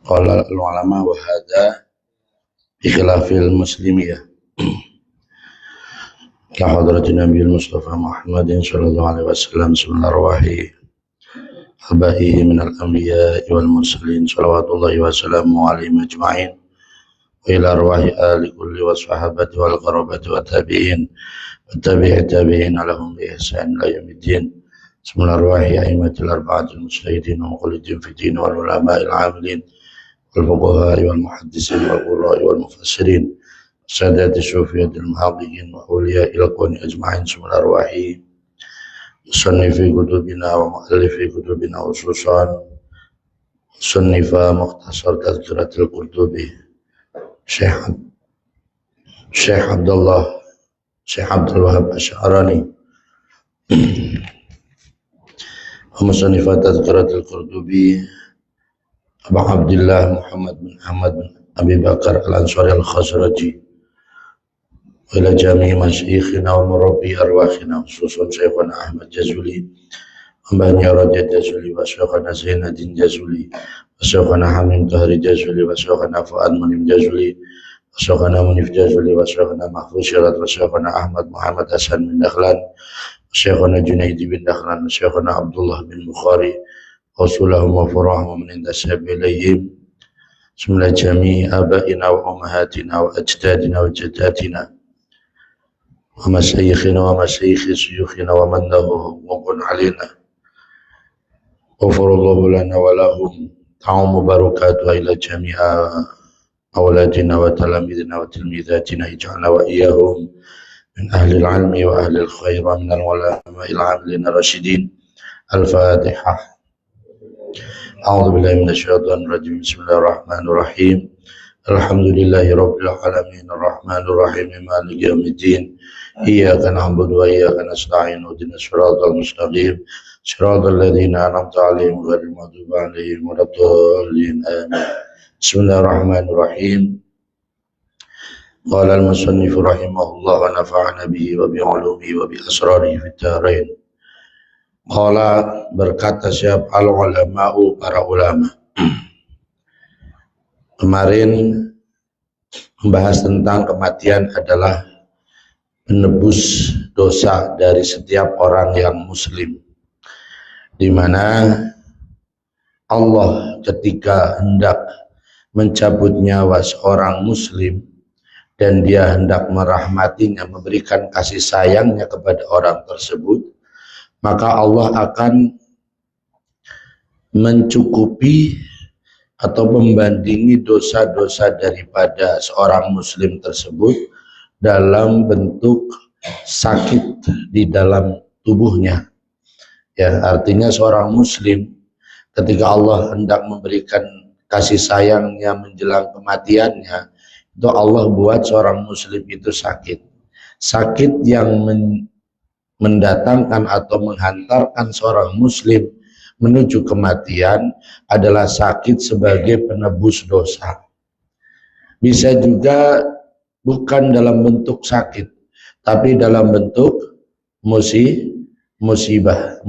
Qala al-ulama wa hadha ikhilafil muslimiyah ka hadratin Nabi Mustafa Muhammadin sallallahu alaihi wasallam sunnah rawahi abaihi min al-anbiya wal mursalin salawatullahi wa salamu alaihim ajma'in wa ila arwahi ali kulli wa sahabati wal qarabati wa tabi'in wa tabi'in lahum bi ihsan ila yaumiddin sunnah rawahi a'immatul arba'atul mujtahidin wa muqallidin fi din wal ulama'il 'amilin والفقهاء والمحدثين والقراء والمفسرين السادات الصوفية المحققين وأولياء الكون أجمعين ثم الأرواح مصنفي كتبنا ومؤلفي كتبنا خصوصا مصنف مختصر تذكرة القرطبي شيخ عبد الوهاب الشعراني ومصنف تذكرة القرطبي Abu Abdullah Muhammad bin Ahmad bin Abi Bakar al-Ansari al-Khazraji ila jami'i masyikhina wa murabbi arwahina khususan Syekhana Ahmad Jazuli Mbahnya Raja Jazuli wa Syekhana Zainuddin Jazuli wa Syekhana Hamim Tahri Jazuli wa Syekhana Fuad Munim Jazuli wa Syekhana Munif Jazuli wa Syekhana Mahfuz Syirat wa Syekhana Ahmad Muhammad Hasan bin Dakhlan wa Syekhana Junaidi bin Dakhlan wa Syekhana Abdullah bin Bukhari Rasulahum wa furahum min intasab ilayhim Bismillah jami'i abaina wa ummahatina wa ajdadina wa jaddatina wa masyayikhina wa masyayikhi suyukhina wa man lahu huququn alina Ghafurallahu lana wa lahum ta'amu barakatuh ila jami'a awladina wa talamidina wa tilmidatina ij'alna wa iyahum min ahli al-ilmi wa ahli al-khair wa min al-ulama'il 'amilina rasyidin Al-Fatihah A'udzu billahi minasyaitonir rajim. Bismillahirrahmanirrahim. Alhamdulillahi rabbil alamin arrahmanir rahim maliki yaumiddin. Iyyaka na'budu wa iyyaka nasta'in ihdinas siratal mustaqim. Siratal ladzina an'amta 'alaihim ghairil maghdubi 'alaihim waladdallin. Amin. Bismillahirrahmanirrahim. Qala al-musannif rahimahullah wa nafa'ana bihi wa bi 'ulumihi wa bi asrarihi fid dharain. Qala berkata Syekh al-ulama'u para ulama. Kemarin membahas tentang kematian adalah penebus dosa dari setiap orang yang muslim, di mana Allah ketika hendak mencabut nyawa seorang muslim dan dia hendak merahmatinya, memberikan kasih sayangnya kepada orang tersebut, maka Allah akan mencukupi atau membandingi dosa-dosa daripada seorang muslim tersebut dalam bentuk sakit di dalam tubuhnya. Ya, artinya seorang muslim ketika Allah hendak memberikan kasih sayangnya menjelang kematiannya, itu Allah buat seorang muslim itu sakit. Sakit yang mendatangkan atau menghantarkan seorang muslim menuju kematian adalah sakit sebagai penebus dosa. Bisa juga bukan dalam bentuk sakit, tapi dalam bentuk musibah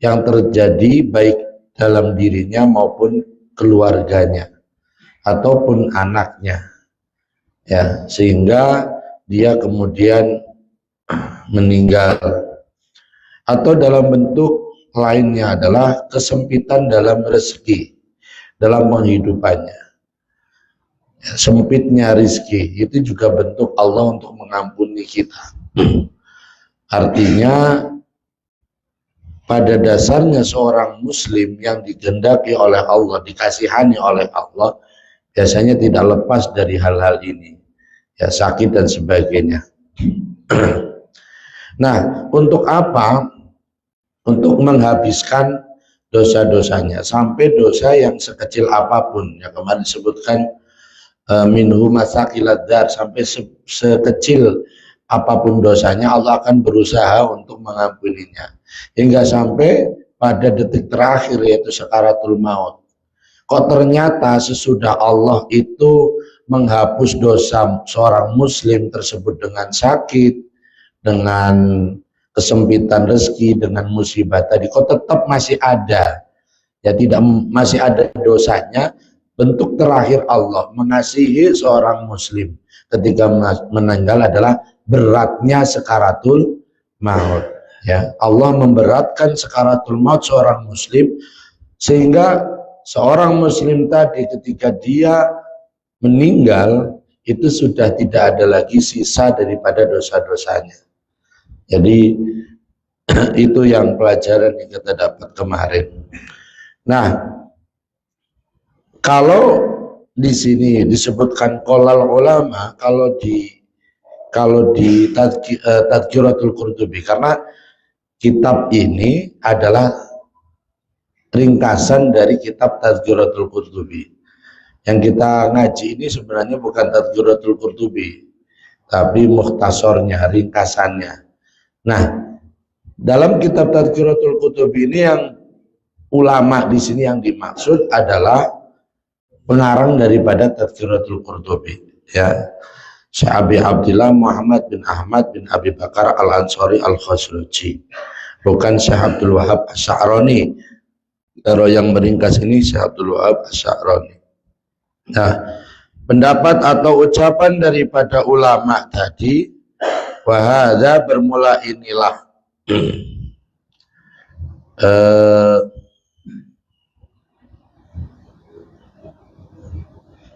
yang terjadi baik dalam dirinya maupun keluarganya ataupun anaknya, ya, sehingga dia kemudian meninggal. Atau dalam bentuk lainnya adalah kesempitan dalam rezeki, dalam penghidupannya, ya, sempitnya rezeki itu juga bentuk Allah untuk mengampuni kita. Artinya pada dasarnya seorang muslim yang dikehendaki oleh Allah, dikasihani oleh Allah, biasanya tidak lepas dari hal-hal ini, ya, sakit dan sebagainya. Nah, untuk apa? Untuk menghabiskan dosa-dosanya, sampai dosa yang sekecil apapun, yang kemarin disebutkan minhu masakilat dar, sampai sekecil apapun dosanya Allah akan berusaha untuk mengampuninya, hingga sampai pada detik terakhir, yaitu sakaratul maut. Kok ternyata sesudah Allah itu menghapus dosa seorang muslim tersebut dengan sakit, dengan kesempitan rezeki, dengan musibah tadi, kok tetap masih ada ya tidak masih ada dosanya. Bentuk terakhir Allah mengasihi seorang muslim ketika meninggal adalah beratnya sakaratul maut. Ya, Allah memberatkan sakaratul maut seorang muslim sehingga seorang muslim tadi ketika dia meninggal itu sudah tidak ada lagi sisa daripada dosa-dosanya. Jadi itu yang pelajaran yang kita dapat kemarin. Nah, kalau di sini disebutkan qolal ulama, kalau di Tadhkiratul Qurtubi, karena kitab ini adalah ringkasan dari kitab Tadhkiratul Qurtubi. Yang kita ngaji ini sebenarnya bukan Tadhkiratul Qurtubi, tapi mukhtasornya, ringkasannya. Nah, dalam kitab Tadhkiratul Qurtubi ini yang ulama di sini yang dimaksud adalah pengarang daripada Tadhkiratul Qurtubi, ya, Syekh Abi Abdillah Muhammad bin Ahmad bin Abi Bakar Al-Ansari Al-Khazraji, bukan Syekh Abdul Wahab Asy'arani. Kalau yang meringkas ini Syekh Abdul Wahab Asy'arani. Nah, pendapat atau ucapan daripada ulama tadi, wahada bermula inilah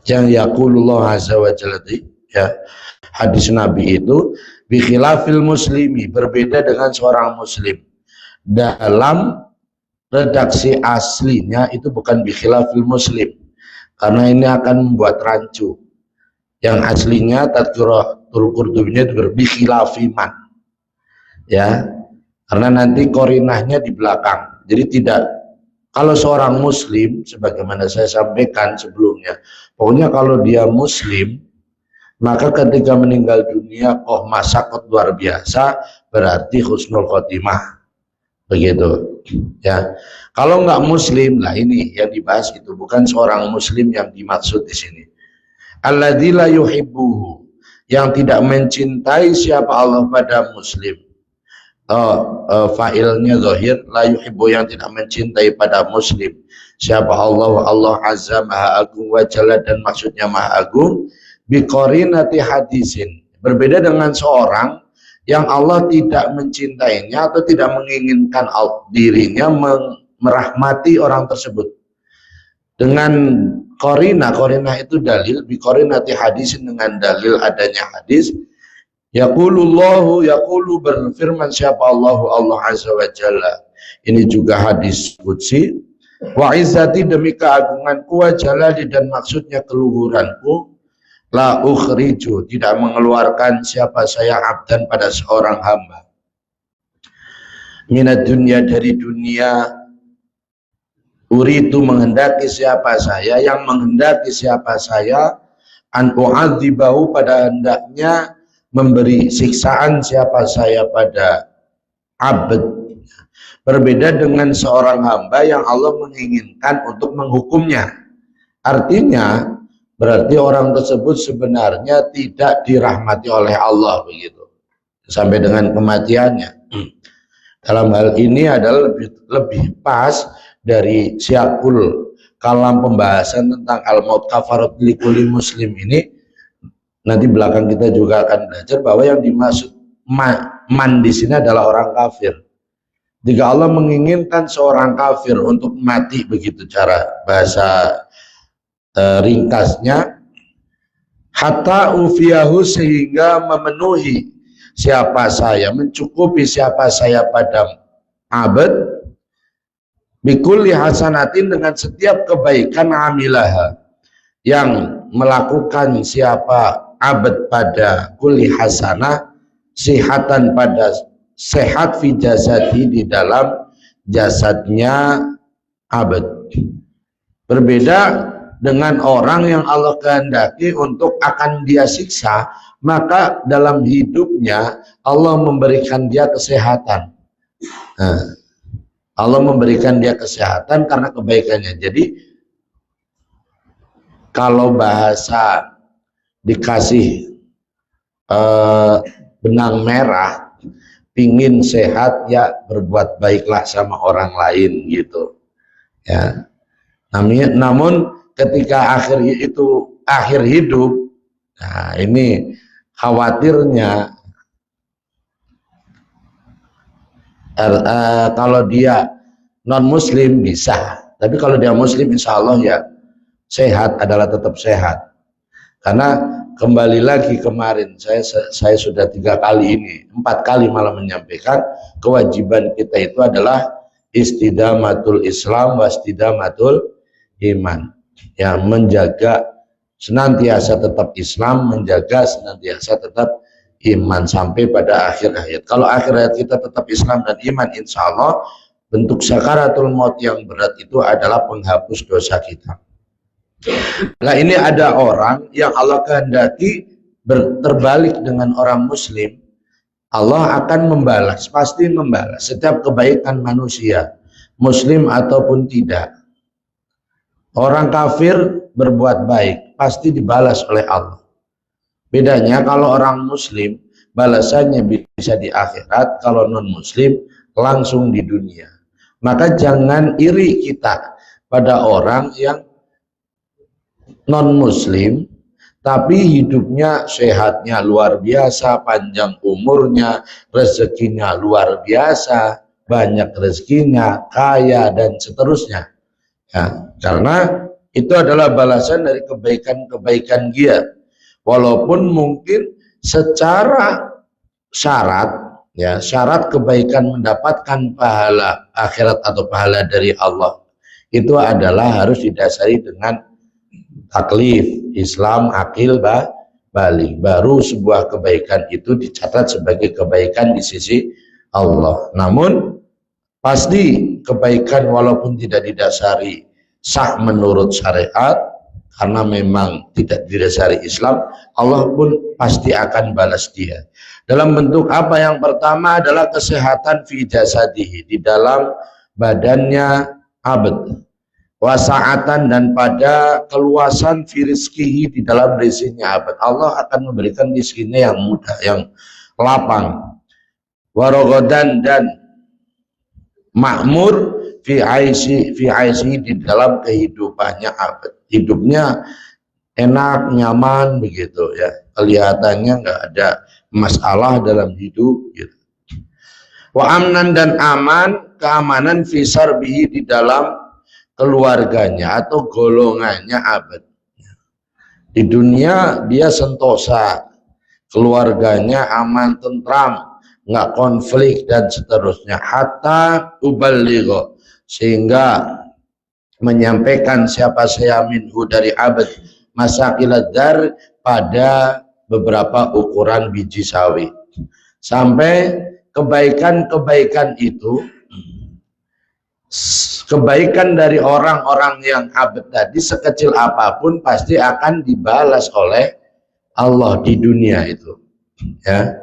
yang yaqulullah azza wa jalla, ya, hadis Nabi itu bi khilafil muslimi, berbeda dengan seorang muslim. Dalam redaksi aslinya itu bukan bi khilafil muslim, karena ini akan membuat rancu. Yang aslinya Tadhkiratul Qurtubi itu bi khilafi man, ya, karena nanti korinahnya di belakang. Jadi tidak, kalau seorang muslim sebagaimana saya sampaikan sebelumnya, pokoknya kalau dia muslim, maka ketika meninggal dunia masakot luar biasa, berarti husnul khotimah, begitu, ya. Kalau nggak muslim, lah ini yang dibahas itu bukan seorang muslim yang dimaksud di sini. Alladzi la yuhibbuhu, yang tidak mencintai siapa Allah pada muslim. Fa'ilnya zahir, la yuhibbu, yang tidak mencintai pada muslim siapa Allah, Allah azza maha agung wa jalla, dan maksudnya maha agung, biqarinati hadisin, berbeda dengan seorang yang Allah tidak mencintainya atau tidak menginginkan dirinya merahmati orang tersebut dengan qarinah. Qarinah itu dalil, biqarinati hadisin, dengan dalil adanya hadis. Yaqulullahu, yaqulu, berfirman siapa Allah, Allah azza wa jalla. Ini juga hadis qudsi. Wa izzati, demi keagunganku, wa jalali, dan maksudnya keluhuranku, la ukhriju, tidak mengeluarkan siapa saya abdan pada seorang hamba, minad dunya, dari dunia, uridu, menghendaki siapa saya, yang menghendaki siapa saya, an u'adzibahu, pada hendaknya memberi siksaan siapa saya pada abd. Berbeda dengan seorang hamba yang Allah menginginkan untuk menghukumnya. Artinya berarti orang tersebut sebenarnya tidak dirahmati oleh Allah, begitu, sampai dengan kematiannya. Dalam hal ini adalah lebih pas dari siakul kalam pembahasan tentang al-maut kafarat likulli muslim ini. Nanti belakang kita juga akan belajar bahwa yang dimaksud man di sini adalah orang kafir. Jika Allah menginginkan seorang kafir untuk mati, begitu cara bahasa ringkasnya, hatta ufiyahu, sehingga memenuhi siapa saya, mencukupi siapa saya pada abad, bikulli hasanatin, dengan setiap kebaikan, amilaha, yang melakukan siapa abad pada kulli hasanah, sihatan, pada sehat, fi jasadi, di dalam jasadnya abad. Berbeda dengan orang yang Allah kehendaki untuk akan dia siksa, maka dalam hidupnya Allah memberikan dia kesehatan. Nah, Allah memberikan dia kesehatan karena kebaikannya. Jadi kalau bahasa dikasih benang merah, pingin sehat, ya berbuat baiklah sama orang lain, gitu. Ya. Namun ketika akhir hidup, nah ini khawatirnya kalau dia non muslim bisa, tapi kalau dia muslim insya Allah ya sehat, adalah tetap sehat. Karena kembali lagi kemarin saya sudah 3 kali ini, 4 kali malah menyampaikan kewajiban kita itu adalah istidamatul Islam wastidamatul iman, yang menjaga senantiasa tetap Islam, menjaga senantiasa tetap iman sampai pada akhir hayat. Kalau akhir hayat kita tetap Islam dan iman, insya Allah bentuk sakaratul maut yang berat itu adalah penghapus dosa kita. Nah ini ada orang yang Allah kehendaki terbalik dengan orang muslim, Allah akan membalas, pasti membalas setiap kebaikan manusia, muslim ataupun tidak. Orang kafir berbuat baik pasti dibalas oleh Allah. Bedanya kalau orang muslim balasannya bisa di akhirat, kalau non muslim langsung di dunia. Maka jangan iri kita pada orang yang non muslim tapi hidupnya sehatnya luar biasa, panjang umurnya, rezekinya luar biasa, banyak rezekinya, kaya dan seterusnya. Ya, karena itu adalah balasan dari kebaikan-kebaikan dia. Walaupun mungkin secara syarat, ya syarat kebaikan mendapatkan pahala akhirat atau pahala dari Allah itu adalah harus didasari dengan taklif, Islam, akil, balik. Baru sebuah kebaikan itu dicatat sebagai kebaikan di sisi Allah. Namun pasti kebaikan walaupun tidak didasari sah menurut syariat, karena memang tidak didasari Islam, Allah pun pasti akan balas dia. Dalam bentuk apa? Yang pertama adalah kesehatan fi jasadihi, di dalam badannya abad, wasaatan dan pada keluasan fi rizkihi, di dalam rezekinya abad. Allah akan memberikan rezekinya yang mudah, yang lapang, warogodan dan makmur fi aisi di dalam kehidupannya abad. Hidupnya enak, nyaman begitu ya, kelihatannya nggak ada masalah dalam hidup gitu. Wa amnan dan aman, keamanan fi sarbihi, di dalam keluarganya atau golongannya abad. Di dunia dia sentosa, keluarganya aman, tentram, nggak konflik dan seterusnya. Hatta ubaligho, sehingga menyampaikan siapa saya minhu dari abad masakilat dar, pada beberapa ukuran biji sawi, sampai kebaikan-kebaikan itu, kebaikan dari orang-orang yang abad tadi sekecil apapun pasti akan dibalas oleh Allah di dunia itu ya.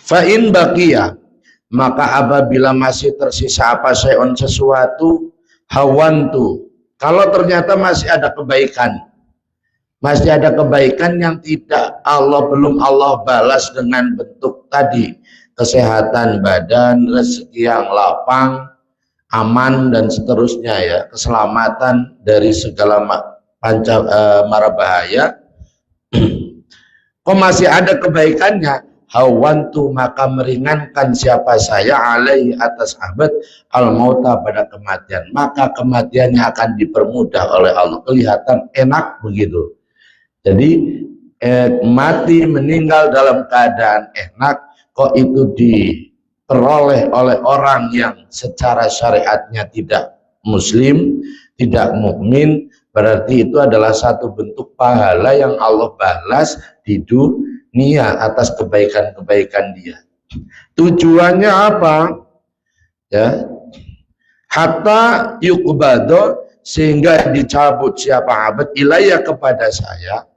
Fa'in baqiya, maka apabila masih tersisa apa syai'un sesuatu, hawantu, kalau ternyata masih ada kebaikan, masih ada kebaikan yang belum Allah balas dengan bentuk tadi, kesehatan badan, rezeki yang lapang, aman dan seterusnya ya, keselamatan dari segala mara bahaya, kok masih ada kebaikannya, hawantu, maka meringankan siapa saya alaihi atas abad al-mauta, pada kematian, maka kematiannya akan dipermudah oleh Allah, kelihatan enak begitu. Jadi mati, meninggal dalam keadaan enak, kok itu diperoleh oleh orang yang secara syariatnya tidak muslim, tidak mukmin, berarti itu adalah satu bentuk pahala yang Allah balas di dunia atas kebaikan-kebaikan dia. Tujuannya apa? Ya, hatta yuqbado, sehingga dicabut siapa abad ilayya, kepada saya,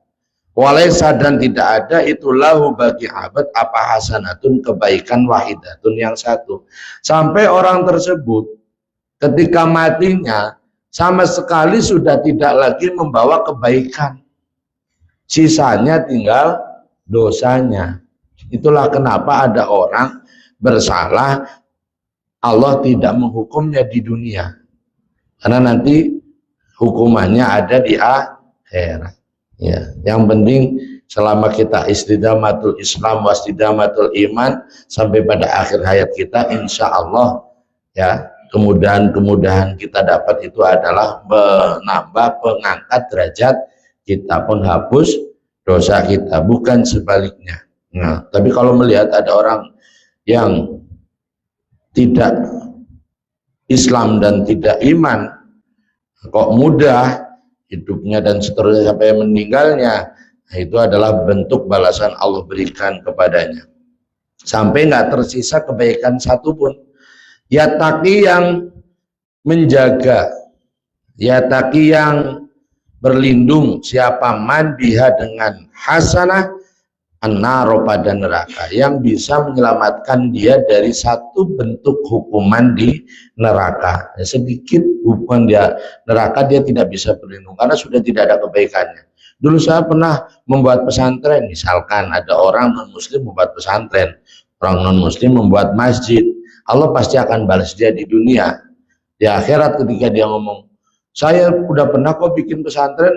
walaysa, dan tidak ada itu lahu bagi abad apa hasanatun, kebaikan wahidatun yang satu, sampai orang tersebut ketika matinya sama sekali sudah tidak lagi membawa kebaikan, sisanya tinggal dosanya. Itulah kenapa ada orang bersalah Allah tidak menghukumnya di dunia, karena nanti hukumannya ada di akhirat. Ya, yang penting selama kita istidamatul Islam wastidamatul iman sampai pada akhir hayat kita, insya Allah ya, kemudahan-kemudahan kita dapat itu adalah menambah, pengangkat derajat kita, penghapus dosa kita, bukan sebaliknya. Nah, tapi kalau melihat ada orang yang tidak Islam dan tidak iman, kok mudah hidupnya dan seterusnya sampai meninggalnya, nah, itu adalah bentuk balasan Allah berikan kepadanya sampai nggak tersisa kebaikan satupun. Ya taqi yang menjaga, ya taqi yang berlindung, siapa man biha dengan hasanah, an-naro pada neraka, yang bisa menyelamatkan dia dari satu bentuk hukuman di neraka. Ya, sedikit hukuman dia neraka dia tidak bisa berlindung karena sudah tidak ada kebaikannya. Dulu saya pernah membuat pesantren, misalkan ada orang non muslim membuat pesantren, orang non muslim membuat masjid, Allah pasti akan balas dia di dunia. Di akhirat ketika dia ngomong, saya udah pernah kok bikin pesantren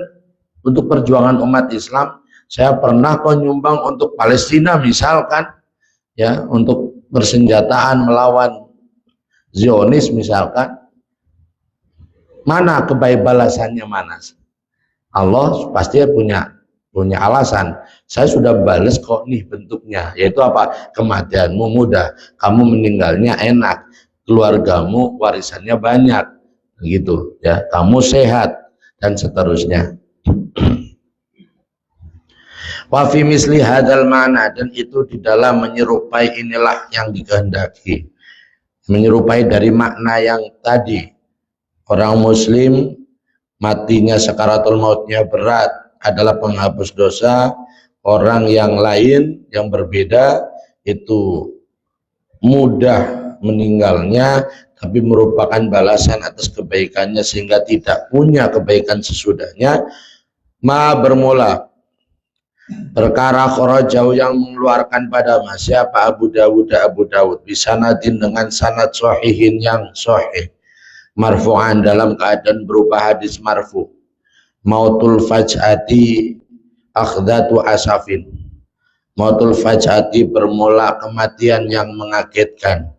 untuk perjuangan umat Islam, saya pernah kok nyumbang untuk Palestina misalkan, ya, untuk bersenjataan melawan Zionis misalkan. Mana kebaik balasannya mana? Allah pasti punya alasan. Saya sudah balas kok nih bentuknya, yaitu apa? Kematianmu mudah, kamu meninggalnya enak, keluargamu warisannya banyak, gitu ya. Kamu sehat dan seterusnya. Wa fi misli hadal mana, dan itu di dalam menyerupai inilah yang dikehendaki, menyerupai dari makna yang tadi. Orang muslim matinya sakaratul mautnya berat adalah penghapus dosa, orang yang lain yang berbeda itu mudah meninggalnya tapi merupakan balasan atas kebaikannya sehingga tidak punya kebaikan sesudahnya. Ma bermula perkara khorajau yang mengeluarkan pada siapa Abu Dawud bisanadin dengan sanad sahihin yang sahih, marfu'an dalam keadaan berupa hadis marfu, mautul faj'ati akhdatu asafin, mautul faj'ati bermula kematian yang mengagetkan,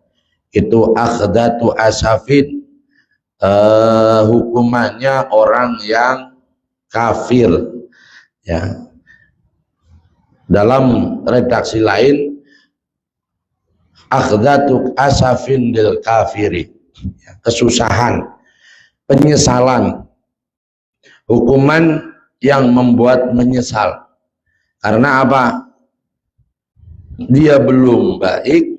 itu akhdatu asafin, hukumannya orang yang kafir, ya. Dalam redaksi lain, akhdatu asafin lil kafiri, kesusahan, penyesalan, hukuman yang membuat menyesal. Karena apa? Dia belum baik,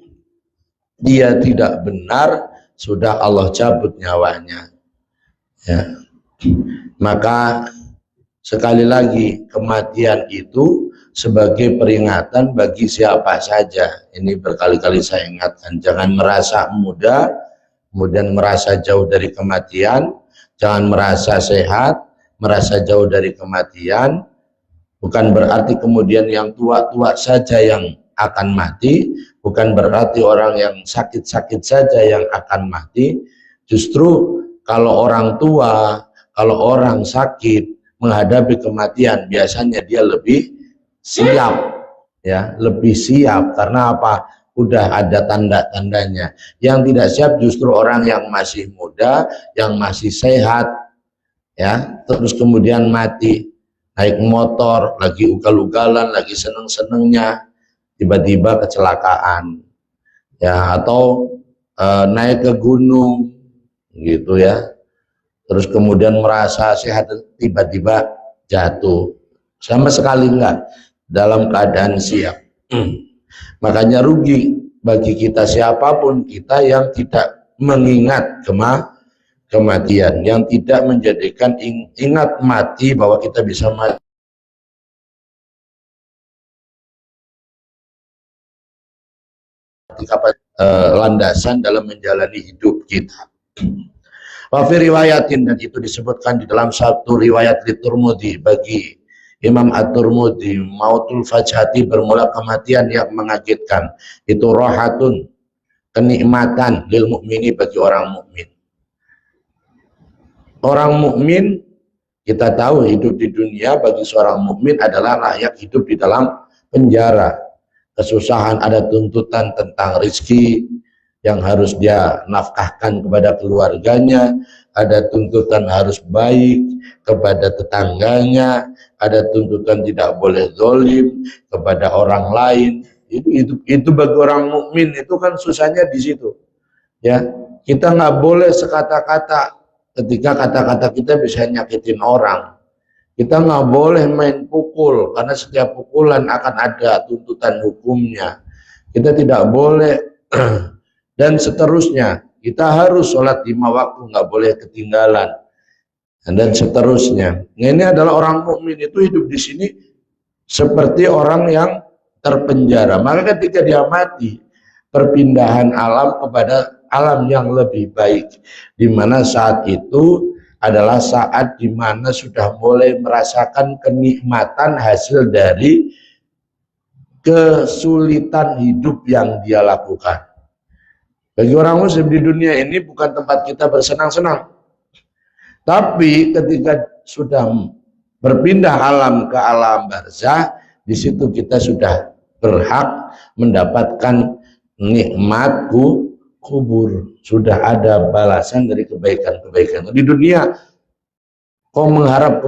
dia tidak benar, sudah Allah cabut nyawanya, ya. Maka sekali lagi, kematian itu sebagai peringatan bagi siapa saja. Ini berkali-kali saya ingatkan, jangan merasa muda kemudian merasa jauh dari kematian, jangan merasa sehat merasa jauh dari kematian. Bukan berarti kemudian yang tua-tua saja yang akan mati, bukan berarti orang yang sakit-sakit saja yang akan mati. Justru kalau orang tua, kalau orang sakit menghadapi kematian, biasanya dia lebih siap, ya, lebih siap. Karena apa? Udah ada tanda-tandanya. Yang tidak siap justru orang yang masih muda, yang masih sehat, ya, terus kemudian mati, naik motor, lagi ugal-ugalan, lagi seneng-senengnya, tiba-tiba kecelakaan, ya, atau naik ke gunung, gitu ya, terus kemudian merasa sehat, tiba-tiba jatuh, sama sekali enggak dalam keadaan siap. Makanya rugi bagi kita siapapun kita yang tidak mengingat kematian, yang tidak menjadikan ingat mati bahwa kita bisa mati kapan, landasan dalam menjalani hidup kita. Wa fi riwayatin, dan itu disebutkan di dalam satu riwayat di Turmudi bagi Imam At-Turmudi, mautul fajhati bermula kematian yang mengagetkan, itu rohatun, kenikmatan lil mukmini bagi orang mukmin. Orang mukmin kita tahu hidup di dunia bagi seorang mukmin adalah layak hidup di dalam penjara. Kesusahan, ada tuntutan tentang rizki yang harus dia nafkahkan kepada keluarganya, ada tuntutan harus baik kepada tetangganya, ada tuntutan tidak boleh zalim kepada orang lain. Itu bagi orang mukmin itu kan susahnya di situ. Ya, kita nggak boleh sekata-kata ketika kata-kata kita bisa nyakitin orang. Kita nggak boleh main pukul karena setiap pukulan akan ada tuntutan hukumnya. Kita tidak boleh dan seterusnya. Kita harus sholat 5 waktu, nggak boleh ketinggalan dan seterusnya. Nah, ini adalah orang mukmin itu hidup di sini seperti orang yang terpenjara. Maka ketika dia mati, perpindahan alam kepada alam yang lebih baik, di mana saat itu adalah saat di mana sudah mulai merasakan kenikmatan hasil dari kesulitan hidup yang dia lakukan. Bagi orang muslim di dunia ini bukan tempat kita bersenang-senang. Tapi ketika sudah berpindah alam ke alam barzah, di situ kita sudah berhak mendapatkan nikmat kubur. Sudah ada balasan dari kebaikan-kebaikan. Di dunia kau mengharap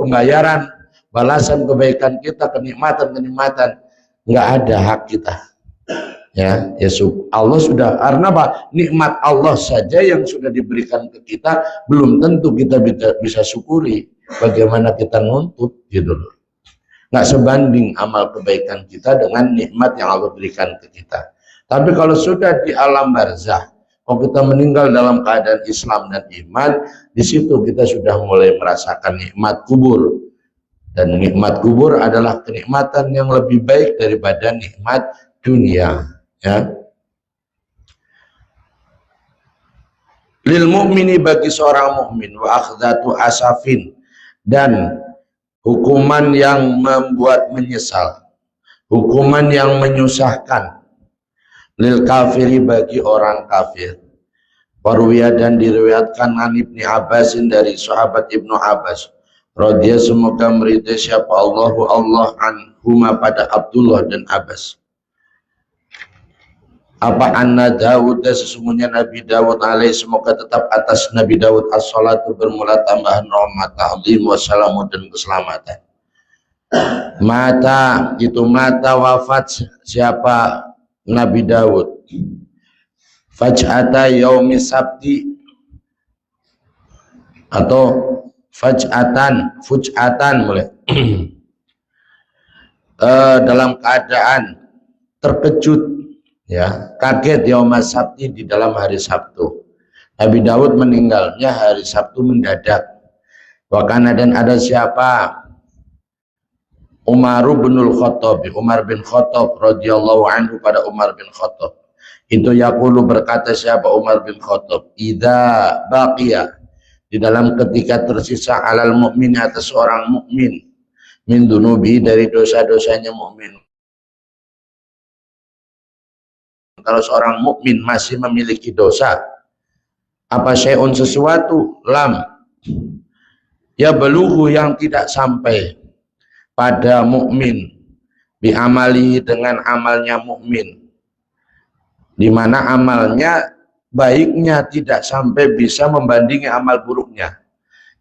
pembayaran, balasan kebaikan kita, kenikmatan-kenikmatan, nggak ada hak kita. Ya, Allah sudah, karena apa? Nikmat Allah saja yang sudah diberikan ke kita belum tentu kita bisa syukuri. Bagaimana kita nuntut gitu loh. Nggak sebanding amal kebaikan kita dengan nikmat yang Allah berikan ke kita. Tapi kalau sudah di alam barzah, kalau kita meninggal dalam keadaan Islam dan iman, di situ kita sudah mulai merasakan nikmat kubur. Dan nikmat kubur adalah kenikmatan yang lebih baik daripada nikmat dunia. Ya. Lil mu'mini bagi seorang mukmin wa akhdatu asafin, dan hukuman yang membuat menyesal, hukuman yang menyusahkan. Lil kafiri bagi orang kafir. Warwiya dan diriwayatkan an Ibnu Abbasin dari sahabat Ibnu Abbas radhiyallahu semoga meridai siapa Allah anhuma pada Abdullah dan Abbas. Apa anna Dawud, sesungguhnya Nabi Dawud alaih semoga tetap atas Nabi Dawud as-salatu bermula tambahan rahmat ta'zim wassalamu dan keselamatan. Mata wafat siapa Nabi Dawud faj'ata yaumi sabti, atau fuj'atan boleh dalam keadaan terkejut, ya, kaget yauma sabti di dalam hari Sabtu. Nabi Dawud meninggalnya hari Sabtu mendadak. Wakana dan ada siapa? Umar bin Khattab radhiyallahu anhu pada Umar bin Khattab. Itu yaqulu berkata siapa Umar bin Khattab, idza baqiya, di dalam ketika tersisa alal mukmin atas seorang mukmin min dunubi dari dosa-dosanya mukmin. Kalau seorang mukmin masih memiliki dosa, apa syai'un sesuatu, lam ya beluhu yang tidak sampai pada mukmin bi amali dengan amalnya mukmin, di mana amalnya baiknya tidak sampai bisa membandingi amal buruknya.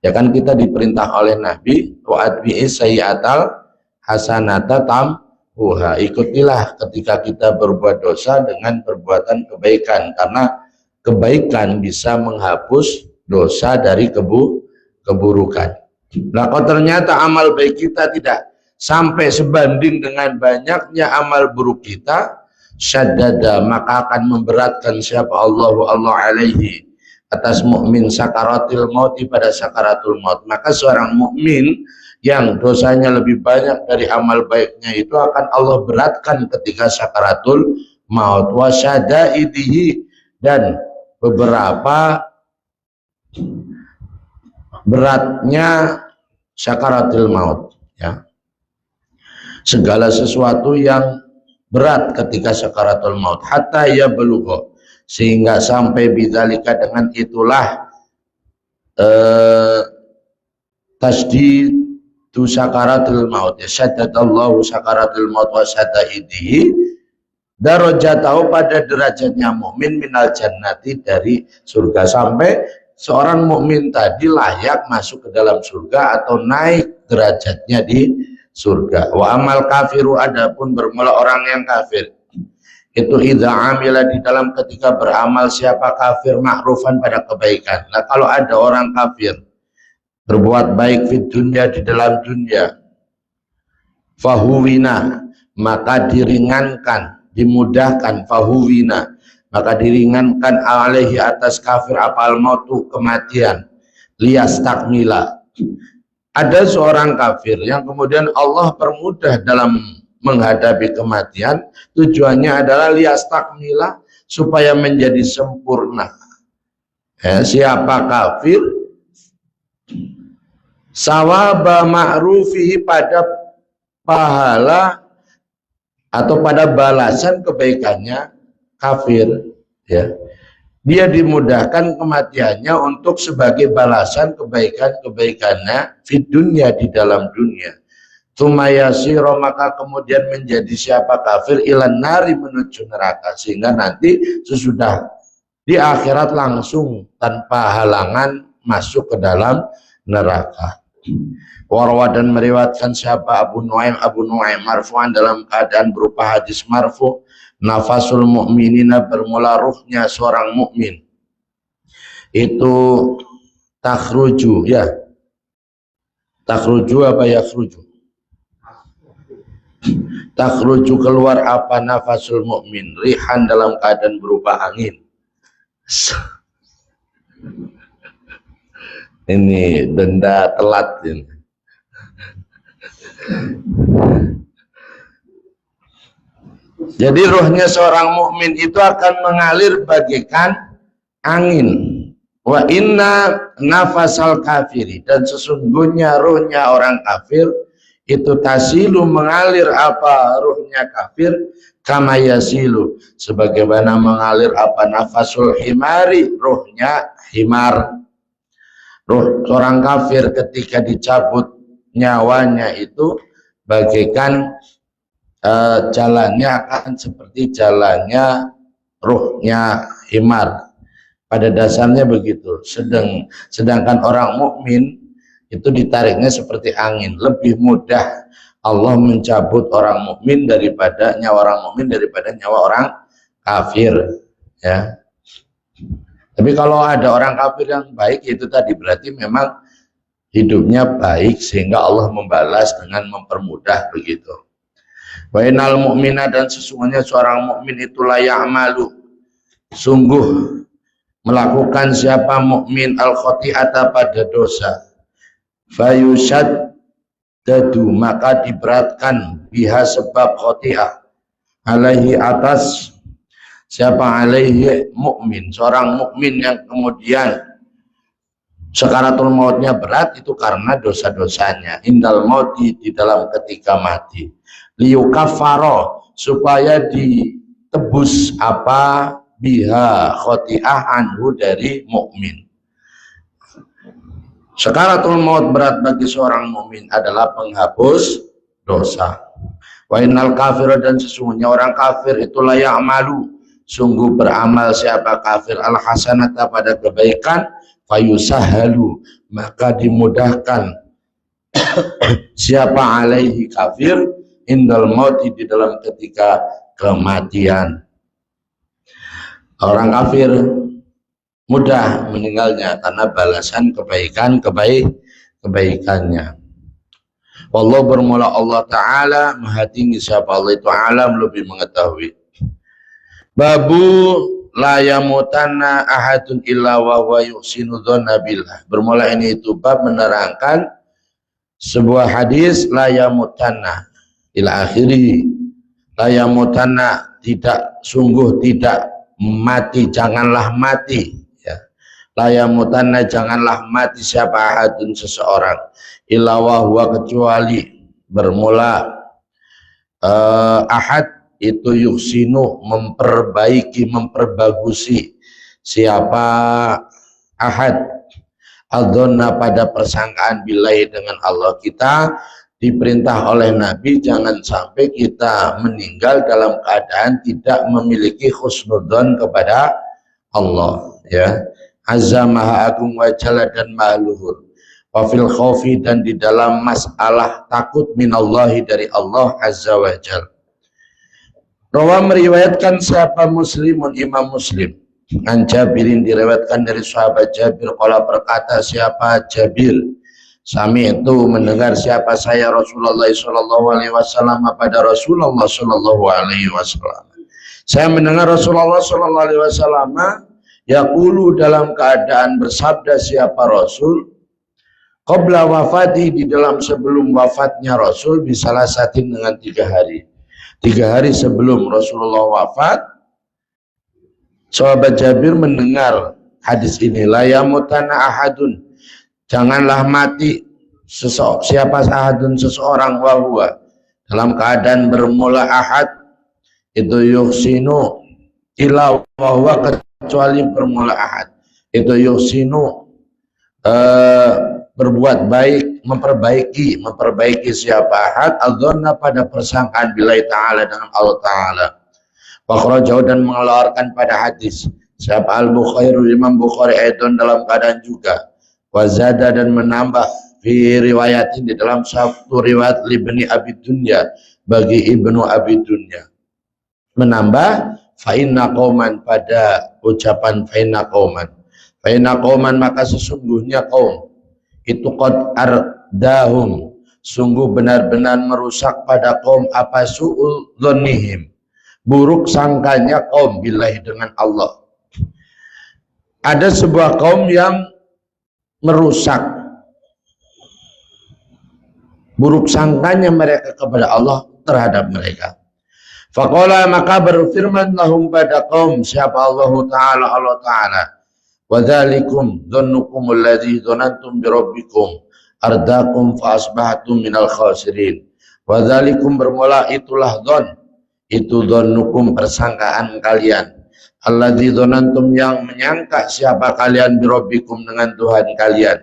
Ya kan kita diperintah oleh Nabi wa atbi'is sayyi'atal hasanata tamhuha, ikutilah ketika kita berbuat dosa dengan perbuatan kebaikan, karena kebaikan bisa menghapus dosa dari keburukan. Nah, kalau ternyata amal baik kita tidak sampai sebanding dengan banyaknya amal buruk kita, syaddada, maka akan memberatkan siapa Allah alaihi atas mukmin sakaratul maut, pada sakaratul maut. Maka seorang mukmin yang dosanya lebih banyak dari amal baiknya itu akan Allah beratkan ketika sakaratul maut. Wa syadaidihi, dan beberapa beratnya sakaratul maut, ya. Segala sesuatu yang berat ketika sakaratul maut, hatta ya belugho, sehingga sampai bidzalika dengan itulah tasdidu sakaratul maut, ya syaddadallahu sakaratul maut wa syadaidihi darajatahu, pada derajatnya mukmin minal jannati, dari surga, sampai seorang mukmin tadi layak masuk ke dalam surga atau naik derajatnya di surga. Wa amal kafiru, adapun bermula orang yang kafir itu idza amila, di dalam ketika beramal siapa kafir ma'rufan, pada kebaikan. Nah, kalau ada orang kafir berbuat baik di dunia, di dalam dunia, fahuwina, maka diringankan, dimudahkan, fahuwina, maka diringankan alaihi, atas kafir, apal mautu, kematian, lias takmila. Ada seorang kafir yang kemudian Allah permudah dalam menghadapi kematian, tujuannya adalah lias takmila, supaya menjadi sempurna. Siapa kafir, sawaba ma'rufihi, pada pahala atau pada balasan kebaikannya kafir, ya, dia dimudahkan kematiannya untuk sebagai balasan kebaikan-kebaikannya di dunia, di dalam dunia. Tumayasiro, maka kemudian menjadi siapa kafir ilan nari, menuju neraka, sehingga nanti sesudah di akhirat langsung tanpa halangan masuk ke dalam neraka. Warwa, dan meriwayatkan siapa Abu Nuaim marfu'an, dalam keadaan berupa hadis marfu, nafasul mu'minina, bermula ruhnya seorang mukmin itu takhruju, ya, takhruju apa yakhruju, takhruju, keluar apa nafasul mukmin, rihan, dalam keadaan berupa angin. Ini denda telat ini. Jadi ruhnya seorang mukmin itu akan mengalir bagaikan angin. Wa inna nafasal kafiri, dan sesungguhnya ruhnya orang kafir itu tasilu, mengalir apa ruhnya kafir, kama yasilu, sebagaimana mengalir apa nafasul himari, ruhnya himar. Ruh seorang kafir ketika dicabut nyawanya itu bagaikan jalannya akan seperti jalannya ruhnya himar. Pada dasarnya begitu. Sedangkan orang mukmin itu ditariknya seperti angin. Lebih mudah Allah mencabut orang mukmin daripada nyawa orang mukmin daripada nyawa orang kafir, ya. Tapi kalau ada orang kafir yang baik, itu tadi berarti memang hidupnya baik sehingga Allah membalas dengan mempermudah begitu. Wa innal mu'mina, dan sesungguhnya seorang mukmin itu layak malu, sungguh melakukan siapa mukmin al khoti'ata, pada dosa, fayushad dadu, maka diberatkan biha, sebab khoti'ah, alaihi, atas siapa, alaihi mukmin, seorang mukmin yang kemudian sakaratul mautnya berat, itu karena dosa-dosanya, indal mauti, di dalam ketika mati, liyukafaro, supaya ditebus apa biha khoti'ah anhu, dari mukmin. Sakaratul maut berat bagi seorang mukmin adalah penghapus dosa. Wa innal kafir, dan sesungguhnya orang kafir itu layak malu, sungguh beramal siapa kafir al hasanata, pada kebaikan, fayusahalu, maka dimudahkan siapa alaihi kafir, indal mauti, di dalam ketika kematian. Orang kafir mudah meninggalnya karena balasan kebaikannya. Wallahu, bermula Allah Ta'ala, maha tinggi siapa Allah itu, alam, lebih mengetahui. Babu la yamutanna ahadun illa wa huwa yuhsinu dzanna billah. Bermula ini itu bab menerangkan sebuah hadis, la yamutanna ila akhiri, la yamutanna, tidak, sungguh tidak mati, janganlah mati, ya. La yamutanna, janganlah mati siapa ahadun, seseorang, illa wa huwa, kecuali bermula ahad itu yuhsinu memperbaiki, memperbagusi. Siapa ahad adzonna pada persangkaan billahi dengan Allah. Kita diperintah oleh Nabi jangan sampai kita meninggal dalam keadaan tidak memiliki husnudzon kepada Allah, ya. Azza maha agung wa jalla dan maha luhur. Wa fil khaufi dan di dalam masalah takut minallahi dari Allah azza wa jalla. Rawa meriwayatkan siapa Muslimun Imam Muslim an Jabirin diriwayatkan dari sahabat Jabir qala berkata siapa Jabir sami itu mendengar siapa saya Rasulullah sallallahu alaihi wasallam pada Rasulullah sallallahu alaihi wasallam. Saya mendengar Rasulullah sallallahu alaihi wasallam yaqulu dalam keadaan bersabda siapa Rasul qabla wafati di dalam sebelum wafatnya Rasul bisalah satin dengan 3 hari. 3 hari sebelum Rasulullah wafat, sahabat Jabir mendengar hadis ini, la yamutana ahadun, janganlah mati siapa ahadun seseorang wahwa dalam keadaan bermula ahad itu yuhsinu ila wahwa kecuali bermula ahad itu yuhsinu berbuat baik, memperbaiki siapa ahad adzonna pada persangkaan billahi ta'ala dengan Allah ta'ala. Jauh dan mengeluarkan pada hadis siapa al-Bukhari Imam Bukhari aidon dalam keadaan juga wazada dan menambah fi riwayatin di dalam satu riwayat libni Abi Dunya bagi Ibnu Abi Dunya menambah fa inna qauman pada ucapan fa inna qauman maka sesungguhnya kaum itu qad ardahum sungguh benar-benar merusak pada kaum apa su'ul dhannihim buruk sangkanya kaum billahi dengan Allah. Ada sebuah kaum yang merusak buruk sangkanya mereka kepada Allah terhadap mereka. Faqala maka berfirman lahum pada kaum siapa Allah Ta'ala wa dzalikum dhannukum alladzi dhanantum bi rabbikum ardakum fa asbahtum minal khasirin. Wa dzalikum bermula itulah dzon itu dhannukum persangkaan kalian alladzi dhanantum yang menyangka siapa kalian bi rabbikum dengan Tuhan kalian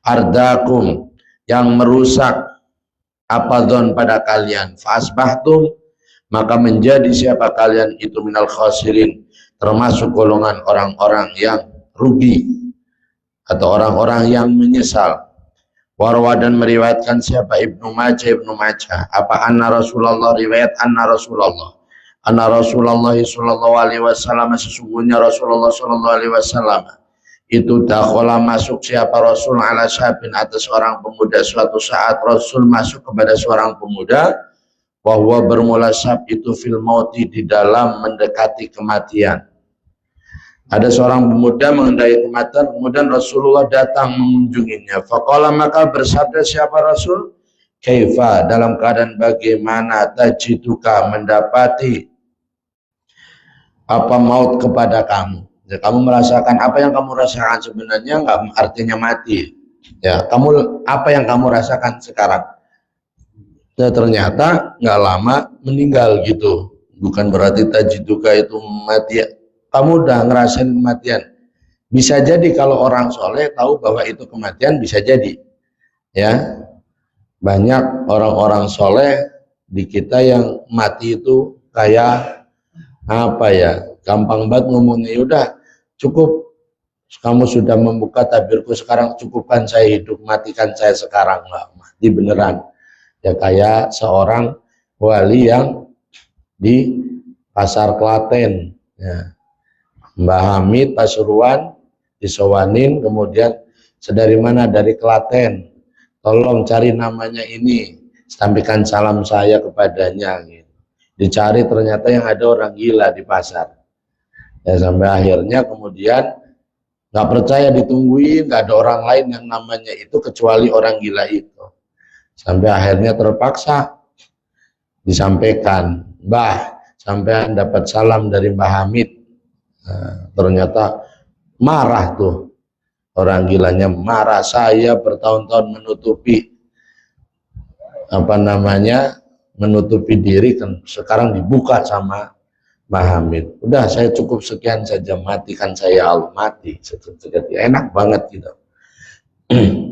ardakum yang merusak apa dzon pada kalian fa asbahtum maka menjadi siapa kalian itu minal khasirin termasuk golongan orang-orang yang rugi atau orang-orang yang menyesal. Warwa dan meriwayatkan siapa Ibnu Majah apa anna Rasulullah riwayat anna Rasulullah sallallahu alaihi wasallam sesungguhnya Rasulullah sallallahu alaihi wasallam itu dakhala masuk siapa Rasul ala syabin atas seorang pemuda suatu saat Rasul masuk kepada seorang pemuda bahwa bermula syab itu fil mauti di dalam mendekati kematian. Ada seorang pemuda mengendai kematian, kemudian Rasulullah datang mengunjunginya. Faqala maka bersabda siapa Rasul? Kaifa dalam keadaan bagaimana tajiduka mendapati apa maut kepada kamu? Ya, kamu merasakan apa yang kamu rasakan sebenarnya enggak artinya mati. Ya, kamu apa yang kamu rasakan sekarang? Ya, ternyata nggak lama meninggal gitu. Bukan berarti tajiduka itu mati. Kamu udah ngerasain kematian. Bisa jadi kalau orang soleh tahu bahwa itu kematian bisa jadi. Ya, banyak orang-orang soleh di kita yang mati itu kayak apa ya? Gampang banget ngomongnya. Udah cukup. Kamu sudah membuka tabirku sekarang cukupkan saya hidup, matikan saya sekarang. Nggak mati beneran. Ya kayak seorang wali yang di Pasar Klaten ya. Mbah Hamid Pasuruan disowanin kemudian sedari mana dari Klaten tolong cari namanya ini sampaikan salam saya kepadanya gitu. Dicari ternyata yang ada orang gila di pasar ya sampai akhirnya kemudian nggak percaya ditungguin nggak ada orang lain yang namanya itu kecuali orang gila itu. Sampai akhirnya terpaksa disampaikan, Mbah, sampean dapat salam dari Mbah Hamid. Nah, ternyata marah tuh orang gilanya, marah. Saya bertahun-tahun menutupi apa namanya menutupi diri kan sekarang dibuka sama Mahamid. Udah, saya cukup sekian saja, matikan saya Allah, mati. Enak banget gitu.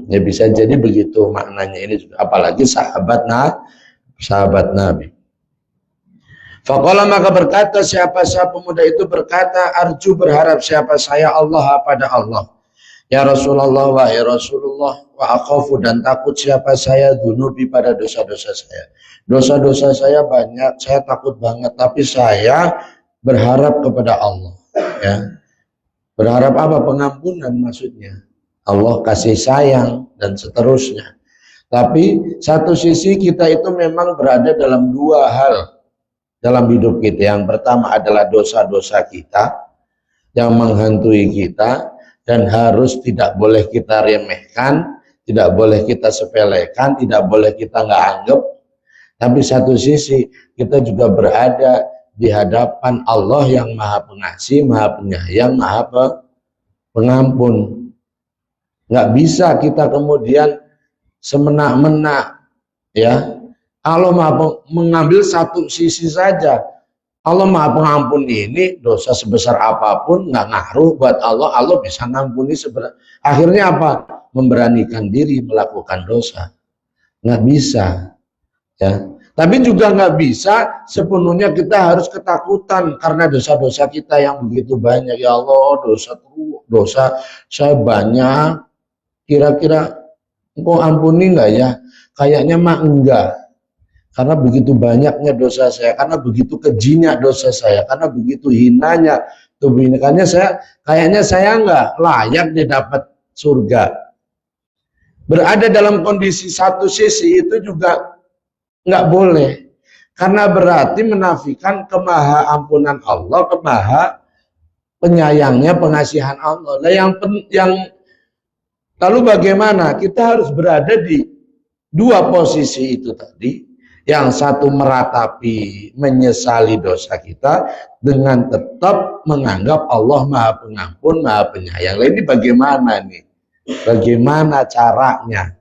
Ya bisa jadi begitu maknanya ini juga. Apalagi sahabat Nabi. Faqala, maka berkata siapa pemuda itu berkata, arju berharap siapa saya Allah pada Allah. Ya Rasulullah, wahai Rasulullah, wa akhafu dan takut siapa saya dunubi pada dosa-dosa saya. Dosa-dosa saya banyak, saya takut banget, tapi saya berharap kepada Allah. Ya. Berharap apa? Pengampunan maksudnya. Allah kasih sayang dan seterusnya. Tapi satu sisi kita itu memang berada dalam dua hal dalam hidup kita. Yang pertama adalah dosa-dosa kita yang menghantui kita dan harus tidak boleh kita remehkan, tidak boleh kita sepelekan, tidak boleh kita nggak anggap. Tapi satu sisi kita juga berada di hadapan Allah yang Maha Pengasih, Maha Penyayang, Maha Pengampun. Nggak bisa kita kemudian semena-mena, ya. Allah Maha mengambil satu sisi saja. Allah Maha Pengampun ini dosa sebesar apapun nggak ngaruh buat Allah. Allah bisa ngampuni akhirnya apa? Memberanikan diri melakukan dosa. Nggak bisa, ya. Tapi juga nggak bisa sepenuhnya kita harus ketakutan karena dosa-dosa kita yang begitu banyak. Ya Allah, dosa saya banyak. Kira-kira engkau ampuni nggak ya? Kayaknya mah enggak. Karena begitu banyaknya dosa saya, karena begitu kejinya dosa saya, karena begitu hinanya tubuh ini, kayaknya saya nggak layak didapat surga. Berada dalam kondisi satu sisi itu juga nggak boleh, karena berarti menafikan kemaha ampunan Allah, kemaha penyayangnya, pengasihan Allah. Nah, lalu bagaimana? Kita harus berada di dua posisi itu tadi. Yang satu meratapi, menyesali dosa kita dengan tetap menganggap Allah Maha Pengampun, Maha Penyayang. Ini bagaimana nih? Bagaimana caranya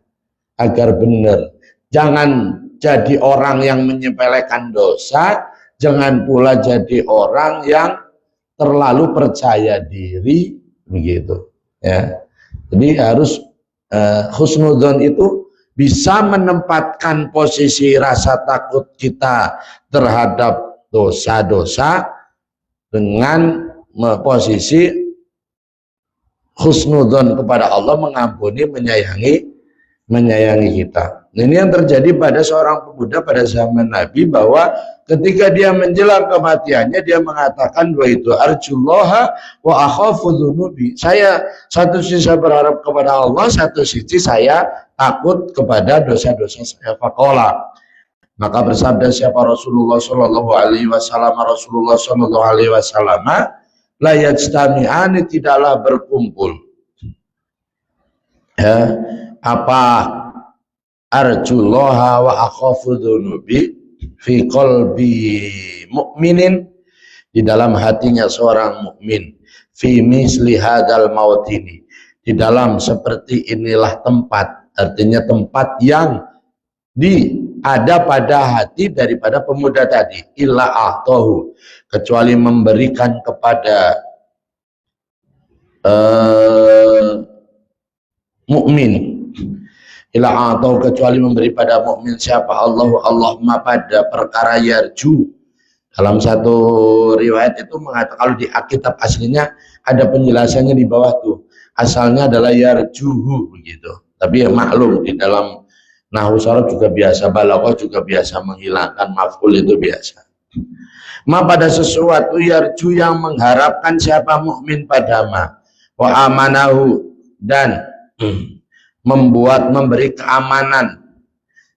agar benar? Jangan jadi orang yang menyepelekan dosa, jangan pula jadi orang yang terlalu percaya diri, begitu. Ya. Jadi harus husnudzon itu bisa menempatkan posisi rasa takut kita terhadap dosa-dosa dengan posisi husnudzon kepada Allah, mengampuni, menyayangi kita. Ini yang terjadi pada seorang pemuda pada zaman Nabi, bahwa ketika dia menjelang kematiannya dia mengatakan bahwa itu arjullaha wa akhafu dzunubi. Saya satu sisi saya berharap kepada Allah, satu sisi saya takut kepada dosa-dosa saya. Faqala, maka bersabda siapa Rasulullah sallallahu alaihi wasallam, Rasulullah sallallahu alaihi wasallam, la yajtami'ani, tidaklah berkumpul. Ya, apa arjullaha wa akhafu dzunubi fi qalbi mu'minin, di dalam hatinya seorang mukmin, fi misli hadzal maut, ini di dalam seperti inilah tempat, artinya tempat yang ada pada hati daripada pemuda tadi, illa a'tahu, kecuali memberikan kepada mukmin, ila atau kecuali memberi pada mukmin siapa Allah ma pada perkara yarju. Dalam satu riwayat itu mengatakan, kalau di kitab aslinya ada penjelasannya di bawah tuh, asalnya adalah yarjuhu begitu. Tapi ya maklum di dalam nahwu sharaf juga biasa, balaghah juga biasa menghilangkan maf'ul, itu biasa. Ma pada sesuatu yarju yang mengharapkan siapa mukmin pada ma, wa amanahu, dan memberi keamanan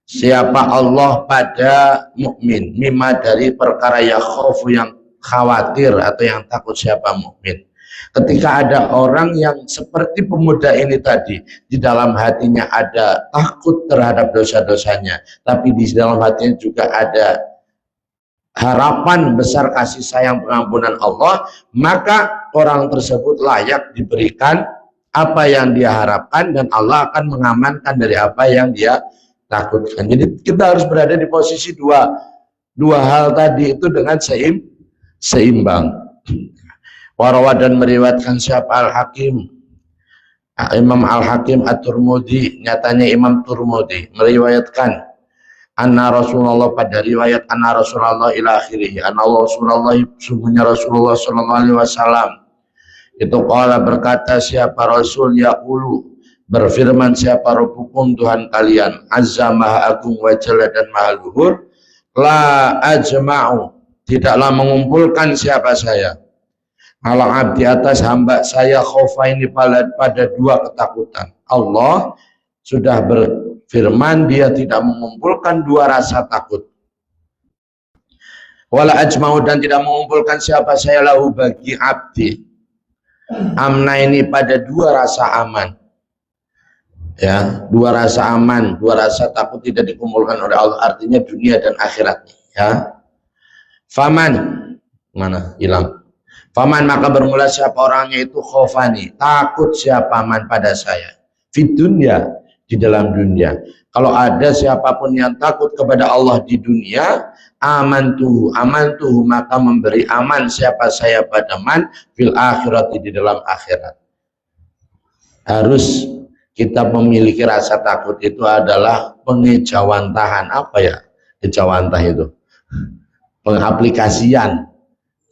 siapa Allah pada mukmin, mimma dari perkara yakhafu, yang khawatir atau yang takut siapa mukmin. Ketika ada orang yang seperti pemuda ini tadi, di dalam hatinya ada takut terhadap dosa-dosanya, tapi di dalam hatinya juga ada harapan besar kasih sayang pengampunan Allah, maka orang tersebut layak diberikan apa yang dia harapkan, dan Allah akan mengamankan dari apa yang dia takutkan. Jadi kita harus berada di posisi dua hal tadi itu dengan seimbang. Warawat dan meriwayatkan siapa Al-Hakim, Imam Al-Hakim At-Turmudi, nyatanya Imam Turmudi meriwayatkan anna Rasulullah, pada riwayat anna Rasulullah ila akhirih, anna Rasulullah, sungguhnya Rasulullah sallallahu alaihi wasallam itu qala, berkata siapa Rasul, yaqulu, berfirman siapa Rabbukum, Tuhan kalian, azza maha agung wa jalla dan maha luhur, la ajma'u, tidaklah mengumpulkan siapa saya, ala abdi atas hamba saya, khofa ini pada dua ketakutan. Allah sudah berfirman dia tidak mengumpulkan dua rasa takut. Wala ajma'u, dan tidak mengumpulkan siapa saya lahu bagi abdi, amna ini pada dua rasa aman. Ya, dua rasa aman, dua rasa takut tidak dikumpulkan oleh Allah, artinya dunia dan akhiratnya. Ya, faman, mana hilang? Faman, maka bermula siapa orangnya itu, khofani, takut siapa man pada saya, fit dunya, di dalam dunia. Kalau ada siapapun yang takut kepada Allah di dunia, amantuhu, maka memberi aman siapa saya pada man fil akhirat, di dalam akhirat. Harus kita memiliki rasa takut, itu adalah pengejawantahan. Apa ya kejawantah itu? Pengaplikasian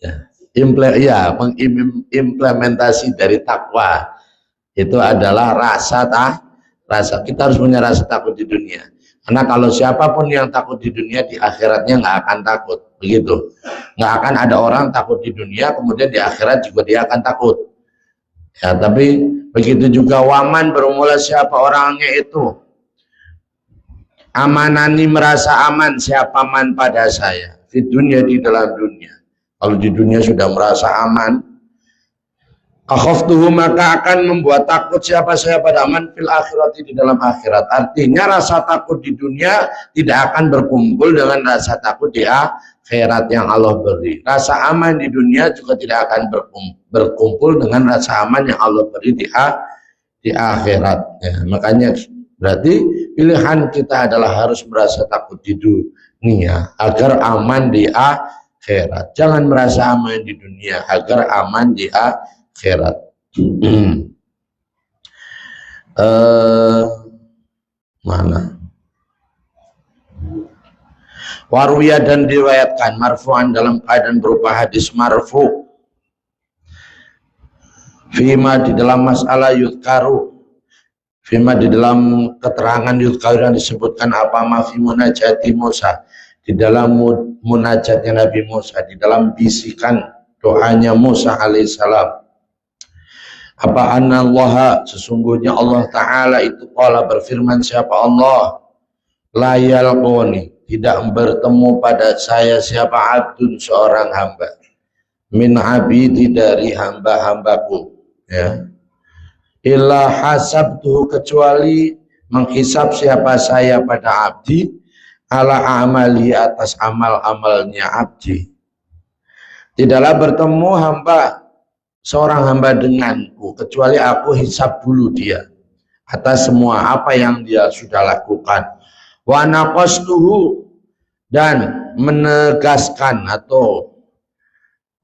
ya, implementasi dari takwa itu adalah rasa kita harus punya rasa takut di dunia, karena kalau siapapun yang takut di dunia di akhiratnya nggak akan takut, begitu. Nggak akan ada orang takut di dunia kemudian di akhirat juga dia akan takut ya. Tapi begitu juga waman, bermula siapa orangnya itu, amanani, merasa aman siapa man pada saya, di dunia, di dalam dunia. Kalau di dunia sudah merasa aman, akhaftuhu, maka akan membuat takut siapa saya pada aman fil akhirat, di dalam akhirat. Artinya rasa takut di dunia tidak akan berkumpul dengan rasa takut di akhirat yang Allah beri. Rasa aman di dunia juga tidak akan berkumpul dengan rasa aman yang Allah beri di akhirat. Ya, makanya berarti pilihan kita adalah harus merasa takut di dunia agar aman di akhirat. Jangan merasa aman di dunia agar aman di akhirat. Mana? Warwiyah, dan diriwayatkan marfu'an, dalam keadaan berupa hadis marfu', fima, di dalam masalah yudkaru, fima, di dalam keterangan yudkaru yang disebutkan apa ma fi munajati Musa, di dalam munajatnya Nabi Musa, di dalam bisikan doanya Musa alaihissalam. Apa anallaha, sesungguhnya Allah Ta'ala itu qala, berfirman siapa Allah, la yalqoni, tidak bertemu pada saya siapa abdun, seorang hamba, min abidi, dari hamba-hambaku, ya, illa hasabtuhu, kecuali menghisab siapa saya pada abdi, ala amali, atas amal-amalnya abdi. Tidaklah bertemu seorang hamba denganku kecuali aku hisab dulu dia atas semua apa yang dia sudah lakukan. Wa naqastuhu, dan menegaskan atau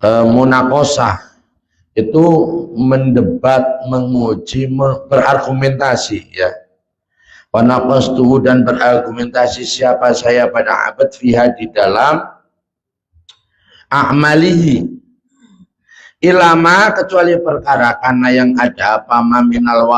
munaqasah itu mendebat, menguji, berargumentasi, ya. Wa naqastuhu, dan berargumentasi siapa saya pada abad fiha, di dalam a'malihi, ilama, kecuali perkara, karena yang ada apa ma minal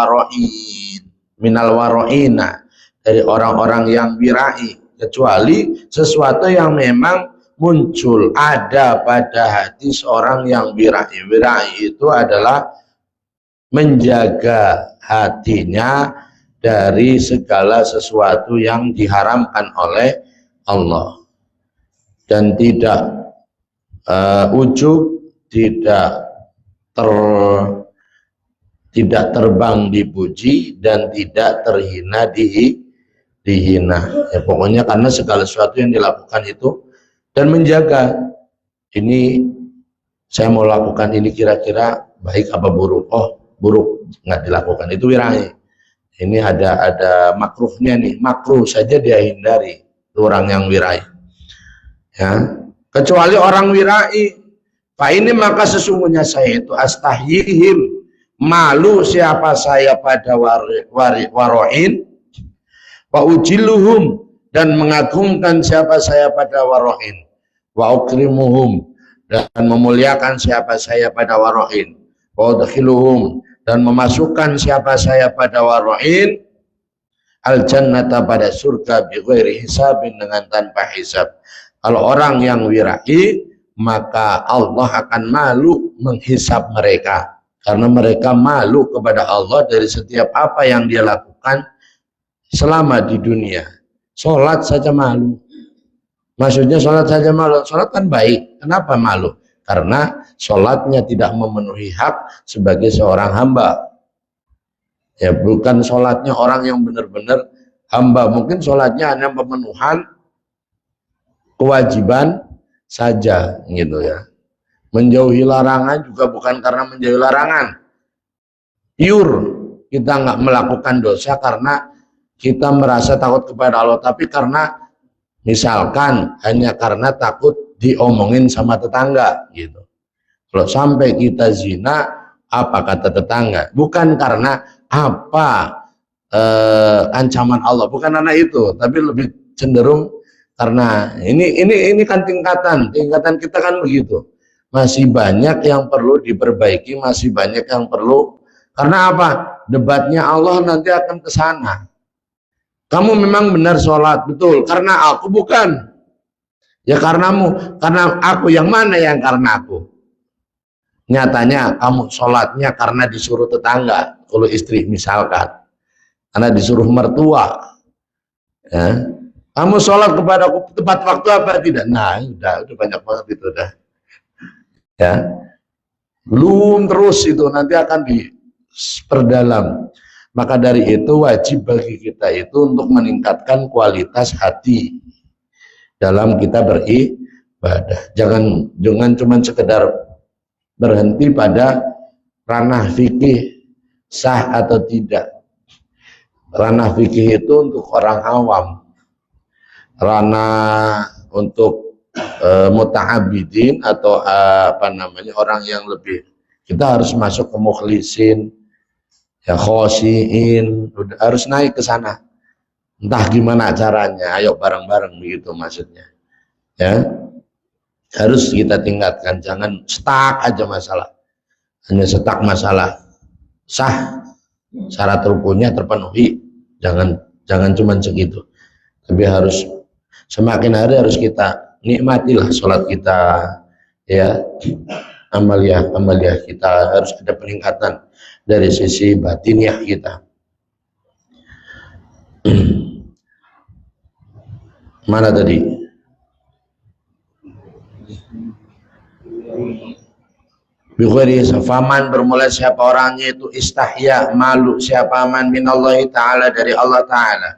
waro'ina, dari orang-orang yang wirai, kecuali sesuatu yang memang muncul ada pada hati seorang yang wirai. Wirai itu adalah menjaga hatinya dari segala sesuatu yang diharamkan oleh Allah, dan tidak ujub, tidak terbang dipuji, dan tidak terhina dihina, ya, pokoknya karena segala sesuatu yang dilakukan itu, dan menjaga ini saya mau lakukan ini kira-kira baik apa buruk, oh buruk, nggak dilakukan, itu wirai. Ini ada makruhnya nih, makruh saja dia hindari orang yang wirai. Ya, kecuali orang wirai. Pak ini maka sesungguhnya saya itu astahyihim, malu siapa saya pada waroin, wa ujiluhum, dan mengagungkan siapa saya pada waroin, wa ukrimuhum, dan memuliakan siapa saya pada waroin, wa udkhiluhum, dan memasukkan siapa saya pada waroin al jannata, pada surga, bi ghairi hisabin, dengan tanpa hisab. Kalau orang yang wirai, maka Allah akan malu menghisab mereka, karena mereka malu kepada Allah dari setiap apa yang dia lakukan selama di dunia. Sholat saja malu. Maksudnya sholat saja malu. Sholat kan baik, kenapa malu? Karena sholatnya tidak memenuhi hak sebagai seorang hamba. Ya, bukan sholatnya orang yang benar-benar hamba. Mungkin sholatnya hanya pemenuhan kewajiban saja gitu ya. Menjauhi larangan juga bukan karena menjauhi larangan. Pure kita nggak melakukan dosa karena kita merasa takut kepada Allah, tapi karena misalkan hanya karena takut diomongin sama tetangga gitu. Kalau sampai kita zina, apa kata tetangga? Bukan karena apa ancaman Allah, bukan karena itu, tapi lebih cenderung karena ini kan tingkatan kita kan begitu. Masih banyak yang perlu diperbaiki, masih banyak yang perlu. Karena apa? Debatnya Allah nanti akan ke sana. Kamu memang benar sholat, betul. Karena aku, bukan. Ya karenamu, karena aku. Yang mana yang karena aku? Nyatanya kamu sholatnya karena disuruh tetangga, kalau istri misalkan, karena disuruh mertua. Ya. Kamu sholat kepada aku tepat waktu apa tidak? Nah, udah banyak banget itu udah. Ya, belum terus itu nanti akan diperdalam. Maka dari itu wajib bagi kita itu untuk meningkatkan kualitas hati dalam kita beribadah. Jangan cuma sekedar berhenti pada ranah fikih sah atau tidak. Ranah fikih itu untuk orang awam. Ranah untuk muta'abidin atau orang yang lebih, kita harus masuk ke mukhlisin, ya khosiin, harus naik ke sana. Entah gimana caranya, ayo bareng-bareng begitu maksudnya. Ya, harus kita tingkatkan, jangan stuck aja masalah. Hanya stuck masalah sah, syarat rukunnya terpenuhi, jangan cuma segitu. Tapi harus semakin hari harus kita nikmatilah sholat kita, ya, amaliyah kita harus ada peningkatan dari sisi batiniah kita. Mana tadi? Bighairi faman, bermula siapa orangnya itu istahya, malu siapa man minallahi ta'ala, dari Allah ta'ala,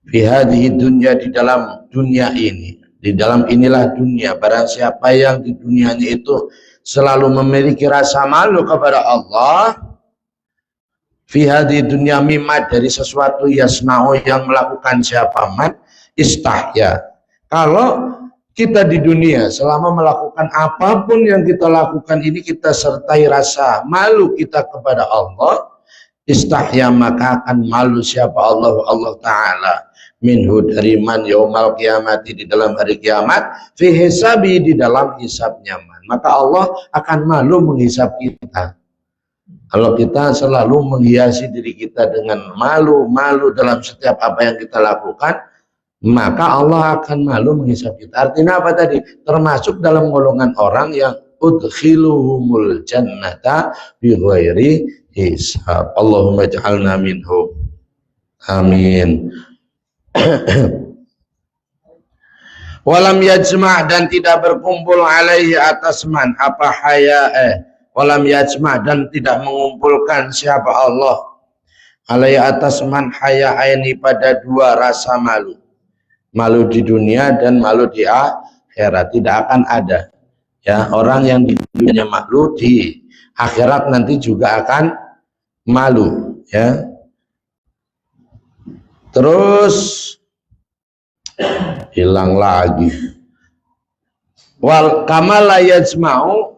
fi hadhihi dunya, di dalam dunia ini, di dalam inilah dunia. Barang siapa yang di dunianya itu selalu memiliki rasa malu kepada Allah, fi hadhihi dunya, mimma, dari sesuatu yasna'u, yang melakukan siapa man, istahya. Kalau kita di dunia selama melakukan apapun yang kita lakukan ini, kita sertai rasa malu kita kepada Allah, istahya, maka akan malu siapa Allah Ta'ala, minhu, dari man, yaumal kiamati, di dalam hari kiamat, fi hisabi, di dalam hisabnya man. Maka Allah akan malu menghisab kita. Kalau kita selalu menghiasi diri kita dengan malu dalam setiap apa yang kita lakukan, maka Allah akan malu menghisab kita. Artinya apa tadi? Termasuk dalam golongan orang yang udkhiluhumul jannata bi ghairi hisab. Allahumma ja'alna minhum. Amin. Walam yajma', dan tidak berkumpul alaihi atas man, apa walam yajma', dan tidak mengumpulkan siapa Allah alaihi atas man haya'aini, pada dua rasa malu. Malu di dunia dan malu di akhirat. Tidak akan ada, ya, orang yang di dunia malu, di akhirat nanti juga akan malu, ya. Terus hilang lagi. Wal kamala yajma'u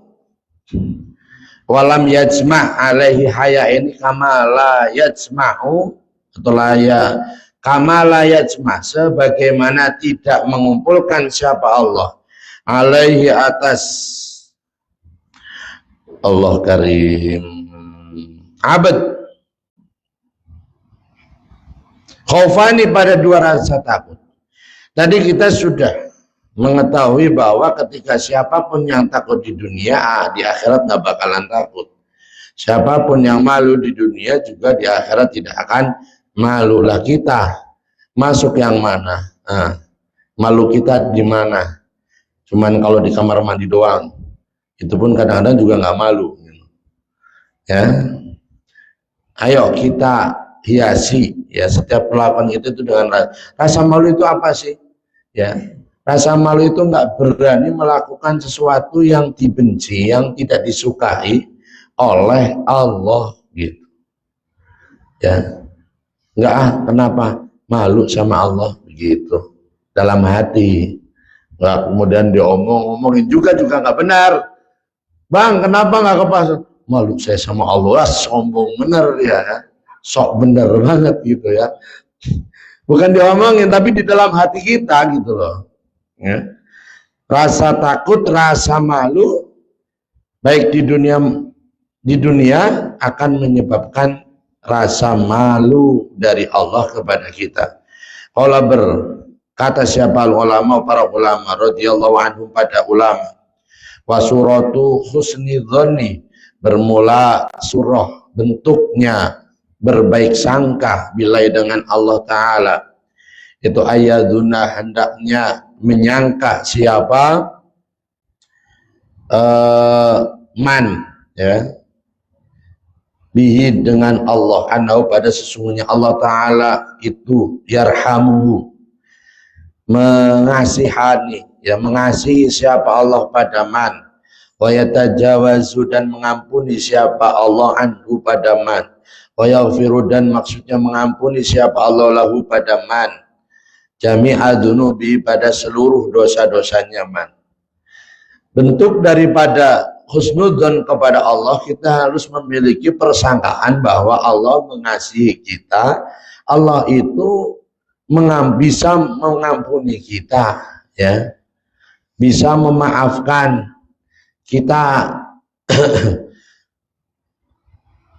walam yajma' alaihi haya, ini kamala yajma'u atau laya kamala yajma', sebagaimana tidak mengumpulkan siapa Allah alaihi atas Allah karim abad khaufani, pada dua rasa takut. Tadi kita sudah mengetahui bahwa ketika siapapun yang takut di dunia, di akhirat nggak bakalan takut. Siapapun yang malu di dunia juga di akhirat tidak akan malu. Lah kita masuk yang mana? Malu kita di mana? Cuman kalau di kamar mandi doang, itu pun kadang-kadang juga nggak malu. Ya, ayo kita hiasi ya setiap perlakuan itu dengan rasa malu. Itu apa sih? Ya, rasa malu itu nggak berani melakukan sesuatu yang dibenci, yang tidak disukai oleh Allah gitu. Ya, nggak kenapa malu sama Allah begitu dalam hati. Nggak kemudian diomongin juga nggak benar. Bang, kenapa nggak kepasang? Malu saya sama Allah, sombong bener ya, sok bener banget gitu ya. Bukan diomongin, tapi di dalam hati kita gitu loh. Ya. Rasa takut, rasa malu, baik di dunia akan menyebabkan rasa malu dari Allah kepada kita. Allah berkata siapa ulama, para ulama radhiyallahu anhum, pada ulama, wa suratu husni dzanni, bermula surah bentuknya berbaik sangka bilai dengan Allah Ta'ala, itu ayaduna hendaknya menyangka siapa man ya bihi dengan Allah, anau pada sesungguhnya Allah Ta'ala itu yarhamuhu mengasihani, ya mengasihi siapa Allah pada man, wa yatajawazu dan mengampuni siapa Allah anhu pada man, wa yaghfiru dan maksudnya mengampuni siapa Allah lahu pada man, jami'a dzunubi pada seluruh dosa-dosanya man. Bentuk daripada husnudzon kepada Allah, kita harus memiliki persangkaan bahwa Allah mengasihi kita, Allah itu bisa mengampuni kita, ya, bisa memaafkan kita.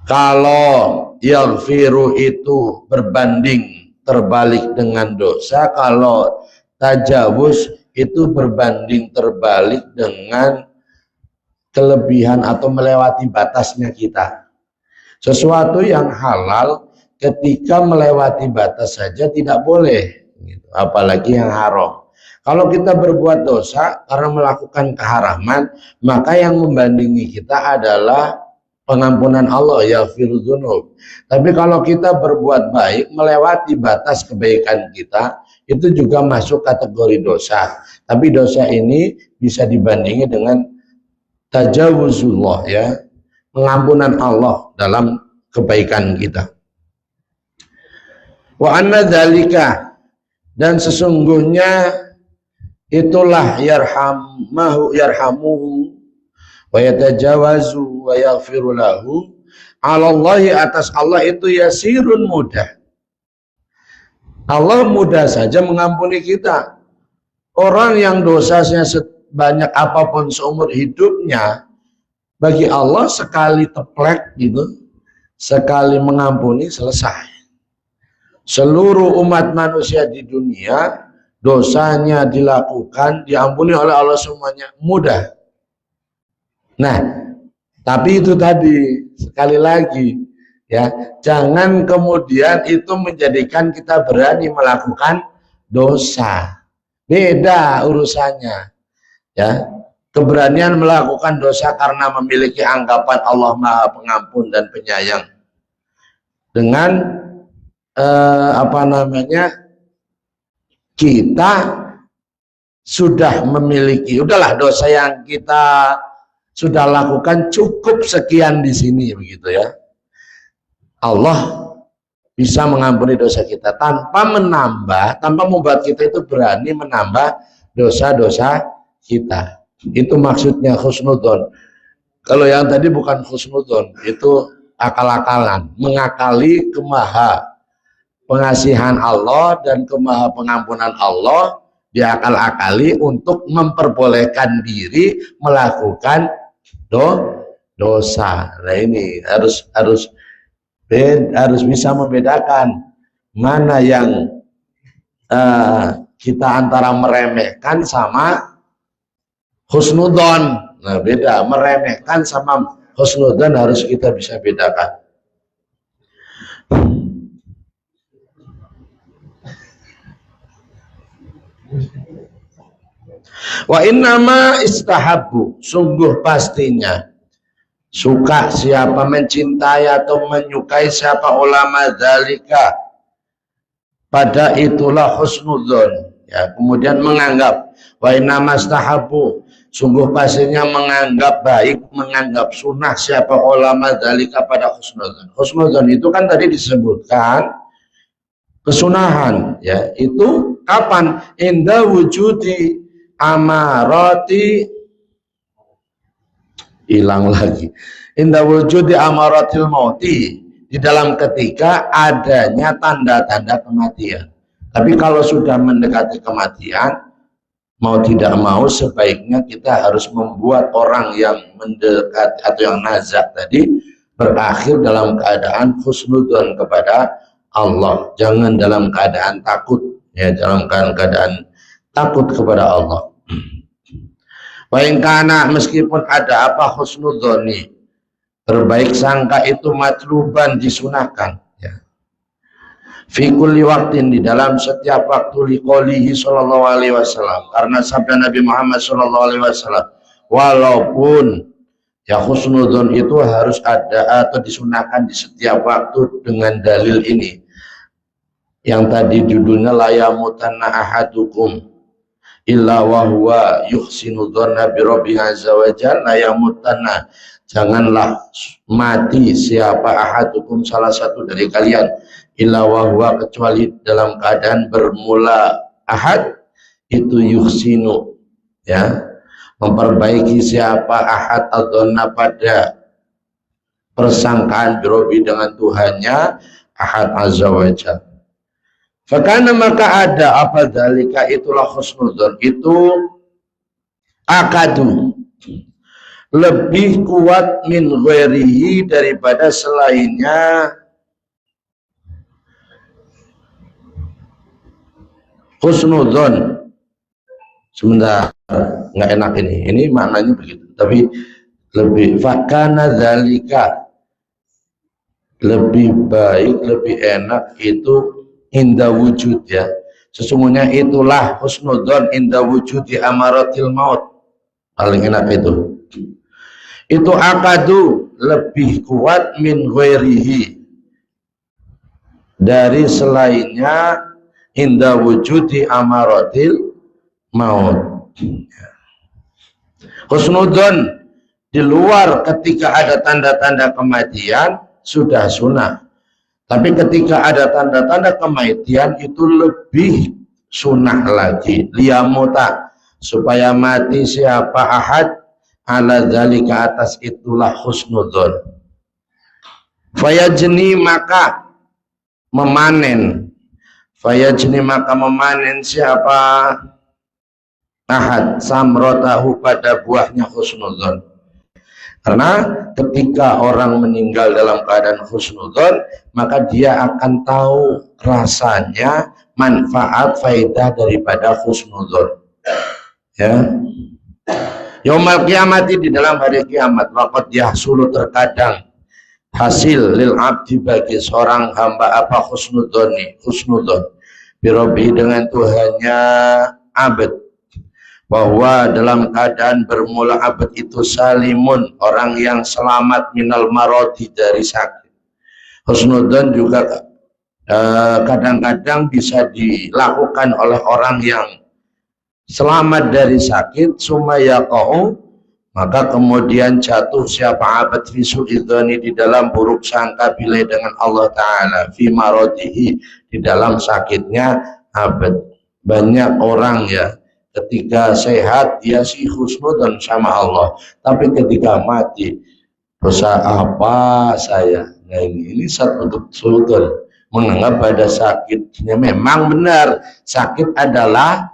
Kalau yaghfiru itu berbanding terbalik dengan dosa, kalau tajawuz itu berbanding terbalik dengan kelebihan atau melewati batasnya kita. Sesuatu yang halal ketika melewati batas saja tidak boleh, apalagi yang haram. Kalau kita berbuat dosa karena melakukan keharaman, maka yang membandingi kita adalah pengampunan Allah, yaghfiru dzunub. Tapi kalau kita berbuat baik melewati batas kebaikan kita, itu juga masuk kategori dosa. Tapi dosa ini bisa dibandingi dengan tajawuzullah, ya, pengampunan Allah dalam kebaikan kita. Wa anna dzalika, dan sesungguhnya itulah yarhamuhu wa yatajawazu wa yaghfiru lahu ala Allahi, atas Allah itu yasirun, mudah. Allah mudah saja mengampuni kita. Orang yang dosanya sebanyak apapun seumur hidupnya, bagi Allah sekali teplek gitu, sekali mengampuni, selesai. Seluruh umat manusia di dunia dosanya dilakukan, diampuni oleh Allah semuanya, mudah. Nah, tapi itu tadi, sekali lagi ya, jangan kemudian itu menjadikan kita berani melakukan dosa. Beda urusannya, ya. Keberanian melakukan dosa karena memiliki anggapan Allah Maha Pengampun dan Penyayang, dengan kita sudah memiliki, udahlah dosa yang kita sudah lakukan cukup sekian di sini, begitu ya. Allah bisa mengampuni dosa kita tanpa menambah, tanpa membuat kita itu berani menambah dosa-dosa kita. Itu maksudnya husnudzon. Kalau yang tadi bukan husnudzon, itu akal-akalan, mengakali kemaha pengasihan Allah dan kemaha pengampunan Allah, diakal-akali untuk memperbolehkan diri melakukan dosa. Nah ini harus bisa membedakan mana yang kita antara meremehkan sama husnudzon. Nah beda, meremehkan sama husnudzon harus kita bisa bedakan. Wa innama istahabu, sungguh pastinya suka siapa, mencintai atau menyukai siapa ulama dzalika, pada itulah husnudzon. Ya, kemudian menganggap wa innama istahabu, sungguh pastinya menganggap baik, menganggap sunnah siapa ulama dzalika pada husnudzon. Husnudzon itu kan tadi disebutkan kesunahan, ya. Itu kapan? Inda wujudi amarati, hilang lagi, inda wujudi amaratil mauti, di dalam ketika adanya tanda-tanda kematian. Tapi kalau sudah mendekati kematian, mau tidak mau sebaiknya kita harus membuat orang yang mendekat atau yang nazak tadi berakhir dalam keadaan husnudzon kepada Allah, jangan dalam keadaan takut, ya, dalam keadaan takut kepada Allah. Waingkana, meskipun ada apa husnudzoni, berbaik sangka itu matluban, disunahkan, ya. Fi kulli waktin, di dalam setiap waktu, liqoulihi sallallahu alaihi wasallam, karena sabda Nabi Muhammad sallallahu alaihi wasallam, walaupun ya husnudzon itu harus ada atau disunahkan di setiap waktu dengan dalil ini yang tadi judulnya la yamutanna ahadukum illa wa huwa yuhsinu dzanna bi rabbih azza wa jalla, la yamutanna, janganlah mati siapa ahadukum, salah satu dari kalian, illa wa huwa, kecuali dalam keadaan bermula ahad itu yuhsinu, ya, memperbaiki siapa ahad adzanna, pada persangkaan birobi, dengan Tuhannya, ahad azza wa jalla. Fakana, maka ada apa dzalika, itulah husnudzon, itu akadu, lebih kuat min ghairihi, daripada selainnya husnudzon. Sebentar, nggak enak ini maknanya begitu, tapi lebih, fakana dzalika, lebih baik, lebih enak itu inda wujud, ya, sesungguhnya itulah husnudzon inda wujudi amaratil maut, paling enak itu akadu, lebih kuat min ghairihi, dari selainnya, inda wujudi amaratil maut. Husnudzon di luar ketika ada tanda-tanda kematian sudah sunnah, tapi ketika ada tanda-tanda kematian itu lebih sunnah lagi, liyamuta, supaya mati siapa ahad ala dzalika, atas itulah husnudzon. Fayajni, maka memanen, fayajni, maka memanen siapa ahad samrotahu, pada buahnya husnudzon. Karena ketika orang meninggal dalam keadaan husnudzon, maka dia akan tahu rasanya manfaat faedah daripada husnudzon, ya. Yaumul kiamati, di dalam hari kiamat, waqad yahsulu, terkadang hasil lil abdi, bagi seorang hamba apa husnudzoni, husnudzon birabbi, dengan Tuhannya abad, bahwa dalam keadaan bermula abad itu salimun, orang yang selamat, minal marodi, dari sakit. Husnudzon juga kadang-kadang bisa dilakukan oleh orang yang selamat dari sakit, sumaya kau, maka kemudian jatuh siapa abad fi su'idzani di dalam buruk sangka bila dengan Allah Ta'ala fi maradihi di dalam sakitnya abad. Banyak orang ya ketika sehat dia sih husnudzon sama Allah, tapi ketika mati dosa apa saya. Nah ini satu bentuk suudzon, menganggap pada sakitnya memang benar sakit adalah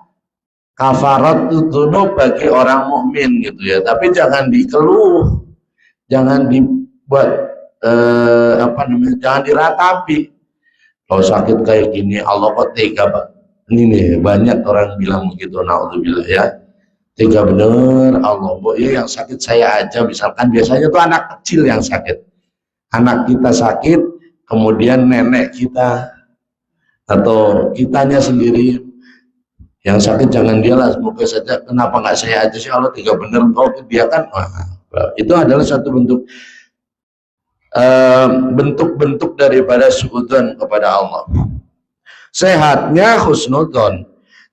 kafarat dzunub bagi orang mukmin gitu ya, tapi jangan dikeluh, jangan dibuat jangan diratapi. Kalau sakit kayak gini Allah kok tega, Pak. Ini nih banyak orang bilang begitu, naudzubillah ya. Tega bener Allah, ya yang sakit saya aja misalkan, biasanya tuh anak kecil yang sakit. Anak kita sakit, kemudian nenek kita atau kitanya sendiri yang sakit, jangan dia lah, semoga saja kenapa nggak saya aja sih Allah, tega bener engkau dia kan. Itu adalah satu bentuk daripada suudzon kepada Allah. Sehatnya husnudzon,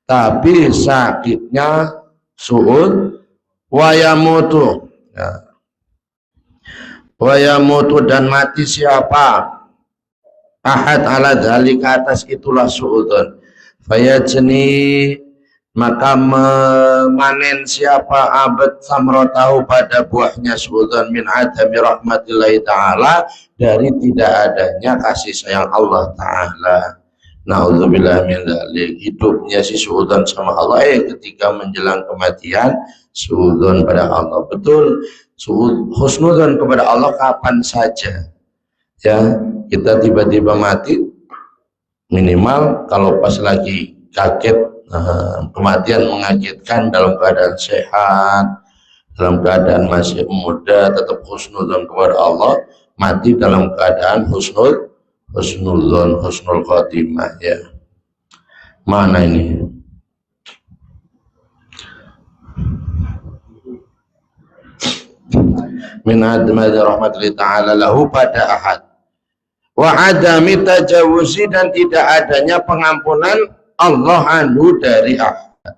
tapi sakitnya suud. Wayamutu ya. Wayamutu dan mati siapa ahad ala dzalika atas itulah suudzon. Fayajni maka memanen siapa abad samrotahu pada buahnya suudzon min adami rahmatillahi ta'ala, dari tidak adanya kasih sayang Allah Ta'ala. Na'udzubillah min dzalik. Hidupnya si suudzon sama Allah, ketika menjelang kematian suudzon pada Allah. Betul, husnudzon kepada Allah kapan saja ya. Kita tiba-tiba mati, minimal kalau pas lagi kaget, kematian mengagetkan, dalam keadaan sehat, dalam keadaan masih muda, tetap husnudzon kepada Allah, mati dalam keadaan husnudzon, husnul khotimah ya. Mana ini? Min admadi rahmatullahi ta'ala lahu pada ahad. Wa adami tajawuzi dan tidak adanya pengampunan Allah anhu dari ahad.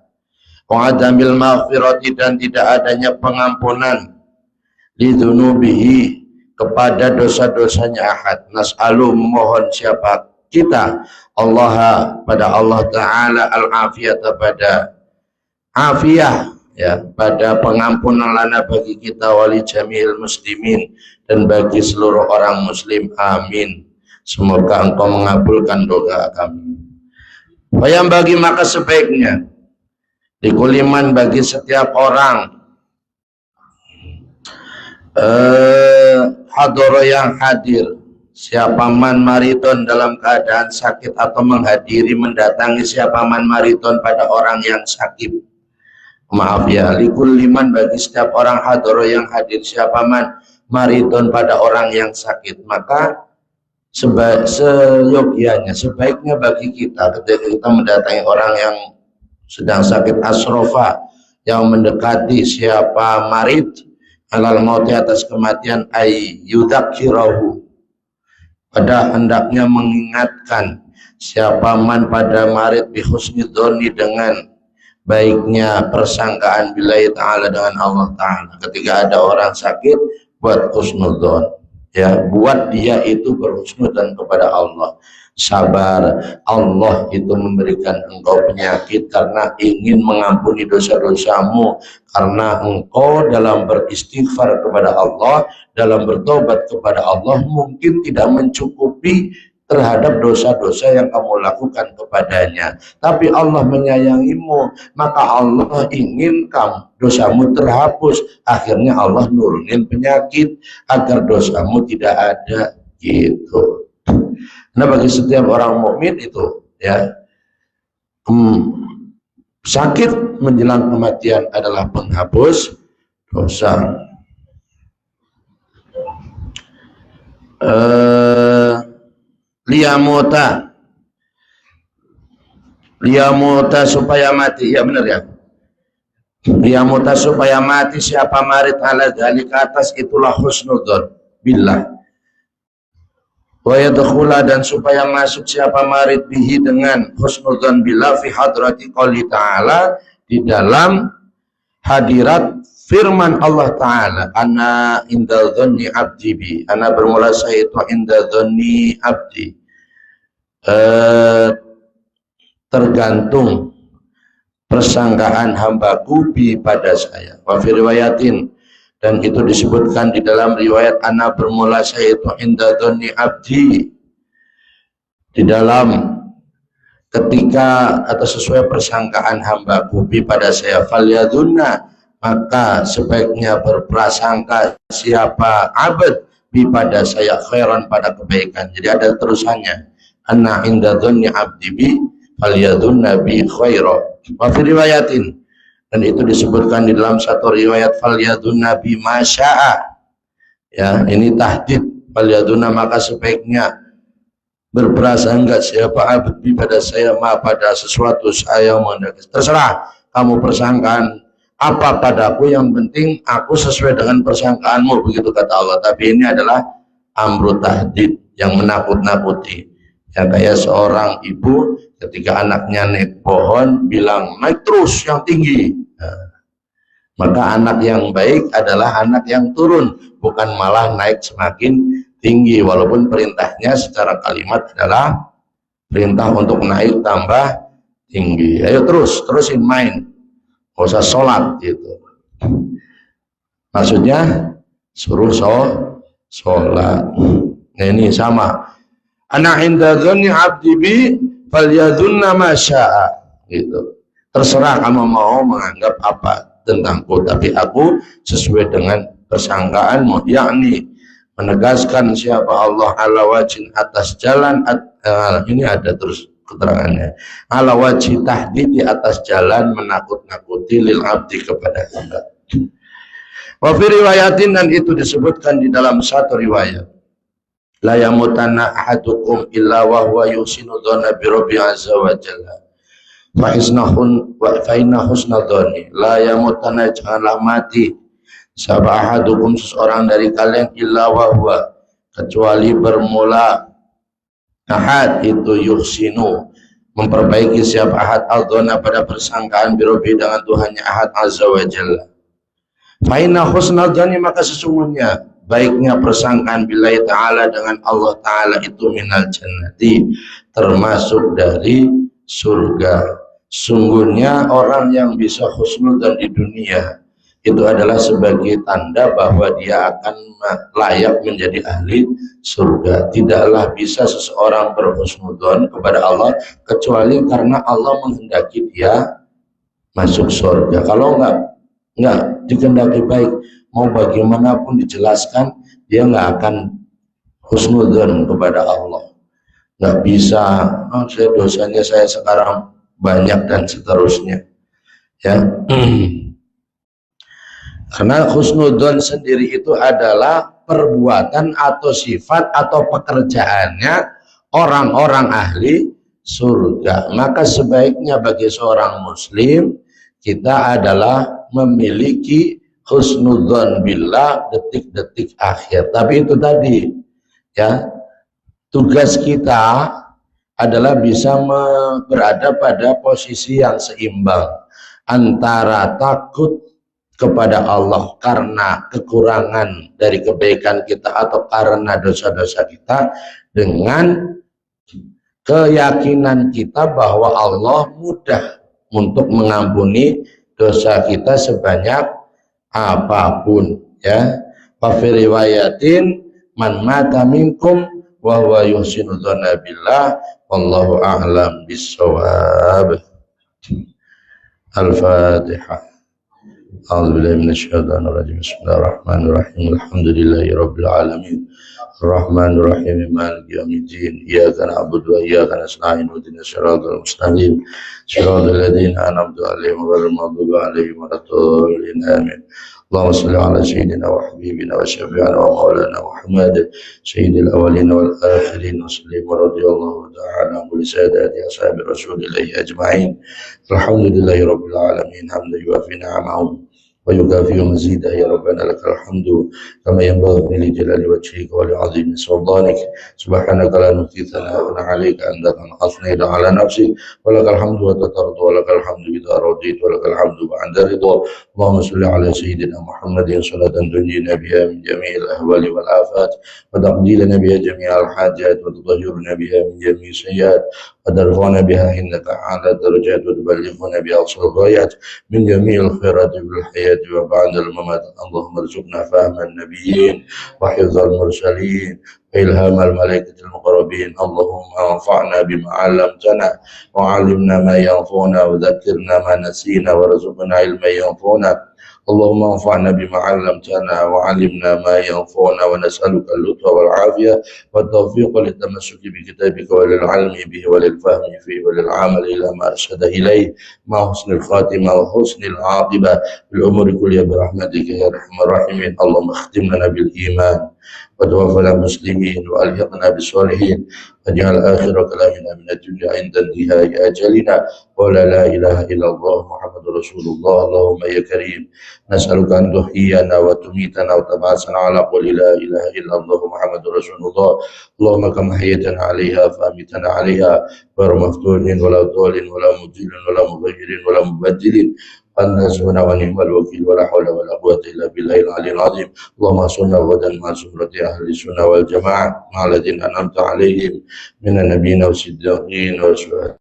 Wa adamil maghfirati dan tidak adanya pengampunan lidzunubihi kepada dosa-dosanya ahad. Nas'alu mohon siapa kita Allah pada Allah Ta'ala al-afiyata pada afiyah ya, pada pengampunan lana bagi kita wali jamil muslimin dan bagi seluruh orang muslim, amin. Semoga engkau mengabulkan doa kami. Bayang bagi maka sebaiknya dikuliman bagi setiap orang hadoro yang hadir, siapa man mariton dalam keadaan sakit atau menghadiri mendatangi siapa man mariton pada orang yang sakit. Maaf ya, likuliman bagi setiap orang hadoro yang hadir siapa man mariton pada orang yang sakit, maka seyogianya, sebaiknya bagi kita ketika kita mendatangi orang yang sedang sakit asrofa, yang mendekati siapa marid alal mauti atas kematian, ay yudzakkirahu pada hendaknya mengingatkan siapa man pada marid bi husnidzoni dengan baiknya persangkaan billahi ta'ala dengan Allah Ta'ala. Ketika ada orang sakit, buat husnudzon ya, buat dia itu berhusnudzon kepada Allah. Sabar, Allah itu memberikan engkau penyakit karena ingin mengampuni dosa-dosamu, karena engkau dalam beristighfar kepada Allah, dalam bertobat kepada Allah mungkin tidak mencukupi terhadap dosa-dosa yang kamu lakukan kepadanya, tapi Allah menyayangimu, maka Allah ingin kamu dosamu terhapus, akhirnya Allah nurunin penyakit agar dosamu tidak ada gitu. Nah bagi setiap orang mukmin itu ya, sakit menjelang kematian adalah penghapus dosa. Liyamuta supaya mati, ya benar ya, liyamuta supaya mati siapa marid ala dzalika atas itulah husnudzon billah. Wa yadkhula dan supaya masuk siapa marid bihi dengan husnudzon billah fi hadrati qouli ta'ala, di dalam hadirat firman Allah Ta'ala, ana inda dhanni abdi bi, ana bermula saya itu inda dhanni abdi, tergantung persangkaan hambaku bi pada saya. Wa fi riwayatin, dan itu disebutkan di dalam riwayat, ana bermula saya itu inda dhanni abdi, di dalam ketika atau sesuai persangkaan hambaku bi pada saya, falyadunna, maka sebaiknya berprasangka siapa abad bi pada saya khairan, pada kebaikan. Jadi ada terusannya, anna inda dhanni abdi bi falyadunna bi khaira. Wa fi riwayatin, dan itu disebutkan di dalam satu riwayat, falyadunna bi masya'a, ya ini tahdid, falyadunna maka sebaiknya berprasangka siapa abad bi pada saya, ma pada sesuatu saya mendekat. Terserah kamu persangkaan apa padaku, yang penting aku sesuai dengan persangkaanmu, begitu kata Allah. Tapi ini adalah amru tahdid, yang menakut-nakuti. Yang kayak seorang ibu ketika anaknya naik pohon bilang naik terus yang tinggi. Nah, maka anak yang baik adalah anak yang turun, bukan malah naik semakin tinggi, walaupun perintahnya secara kalimat adalah perintah untuk naik tambah tinggi. Ayo terusin main, gak usah sholat gitu. Maksudnya suruh sholat. Nah ini sama, ana inda dhanni abdi bi falyadunna ma syaa, gitu. Terserah kamu mau menganggap apa tentangku, tapi aku sesuai dengan persangkaanmu, yakni menegaskan siapa Allah ala wajin, atas jalan ini ada terus keterangannya, ala wajhi tahdid, di atas jalan menakut-nakuti, lil abdi kepada hamba. Wa fi riwayatin, dan itu disebutkan di dalam satu riwayat, la yamutanna ahadukum illa wa huwa yusinu dhanna bi rabbi azza wa jalla fa inna husna dhanni la yamutanna, janganlah mati sapa ahadukum, seseorang dari kalian, illa wa huwa, kecuali bermula ahad itu yuhsinu, memperbaiki siapa ahad, al-dhana pada persangkaan, birobi dengan Tuhannya ahad azza wa jalla. Fa inna husnal dhani, maka sesungguhnya baiknya persangkaan billahi ta'ala, dengan Allah ta'ala, itu minal jannati, termasuk dari surga. Sungguhnya orang yang bisa husnudzan di dunia itu adalah sebagai tanda bahwa dia akan layak menjadi ahli surga. Tidaklah bisa seseorang berhusnudzon kepada Allah kecuali karena Allah menghendaki dia masuk surga. Kalau enggak dikehendaki baik, mau bagaimanapun dijelaskan, dia enggak akan husnudzon kepada Allah. Enggak bisa, dosanya saya sekarang banyak dan seterusnya, ya. Karena husnudzon sendiri itu adalah perbuatan atau sifat atau pekerjaannya orang-orang ahli surga. Maka sebaiknya bagi seorang muslim, kita adalah memiliki husnudzon billah detik-detik akhir. Tapi itu tadi, ya, tugas kita adalah bisa berada pada posisi yang seimbang antara takut kepada Allah karena kekurangan dari kebaikan kita atau karena dosa-dosa kita, dengan keyakinan kita bahwa Allah mudah untuk mengampuni dosa kita sebanyak apapun, ya. Wa fi riwayatin, man mata minkum wa huwa yuhsinu dzanna billah wallahu a'lam bis-shawab. Al-Fatihah. A'udzubillahi minasyaitonir rajim. Bismillahirrahmanirrahim. Alhamdulillahi rabbil alamin. Arrahmanir rahim. Maliki yaumiddin. Iyyaka na'budu wa iyyaka nasta'in. Ihdinas siratal mustaqim. Siratal ladzina an'amta 'alaihim ghairil maghdubi 'alaihim waladdallin. Amin. Allahumma shalli ala sayyidina wa habibina wa syafi'ina wa maulana Muhammad sayyidil awwalin wal akhirin wa sallim wa radiyallahu ta'ala an sayyidati ashabi rasulillahi ajma'in. Alhamdulillahi rabbil alamin. Hamdan yuwafi ni'amahu ويكافئ مزيده يا ربنا. لك الحمد كما ينبغي لجلال وجهك ولعظيم سلطانك. سبحانك لا نحصي ثناء عليك أنت كما أثنيت على نفسك، ولك الحمد وتترضى، ولك الحمد إذا رضيت، ولك الحمد بعد رضا. اللهم صل على سيدنا محمد صلاة تنجينا بها من جميع الأهوال والآفات، وتقضي لنا بها جميع الحاجات، وتطهرنا بها من جميع السيئات، وترفعنا بها إنك أعلى الدرجات، وتبلغنا بها أقصى الغايات من جميع الخيرات في الحياة وبعد الممات. اللهم ارزقنا فهم النبيين وحفظ المرسلين وإلهام الملائكة المقربين. اللهم انفعنا بما علمتنا وعلمنا ما ينفعنا وذكرنا ما نسينا وارزقنا علما ينفعنا. اللهم انفعنا بما علمتنا وعلمنا ما ينفعنا ونسألك اللطف والعافية والتوفيق للتمسك بكتابك وللعلم به وللفهم فيه وللعمل إلى ما أرشد إليه مع حسن الخاتمة وحسن العاقبة في الأمور كلها برحمتك يا أرحم الراحمين. اللهم اختم لنا بالإيمان وتوفنا مسلمين وألحقنا بالصالحين، واجعل آخر كلامنا من الدنيا عند انتهاء أجلنا ولا لا إله إلا الله محمد رسول الله. اللهم يا كريم نسألك أن تحيينا وتميتنا وتبعثنا على قول لا إله إلا الله محمد رسول الله. اللهم كما حييتنا عليها فأمتنا عليها غير مفتون ولا ضال ولا مضل ولا مغير ولا مبدل. أنت حسبنا ونعم الوكيل، ولا حول ولا قوة إلا بالله العلي العظيم. اللهم صلنا غدا مع زمرة أهل السنة والجماعة مع الذين أنعمت عليهم من النبيين والصديقين والشهداء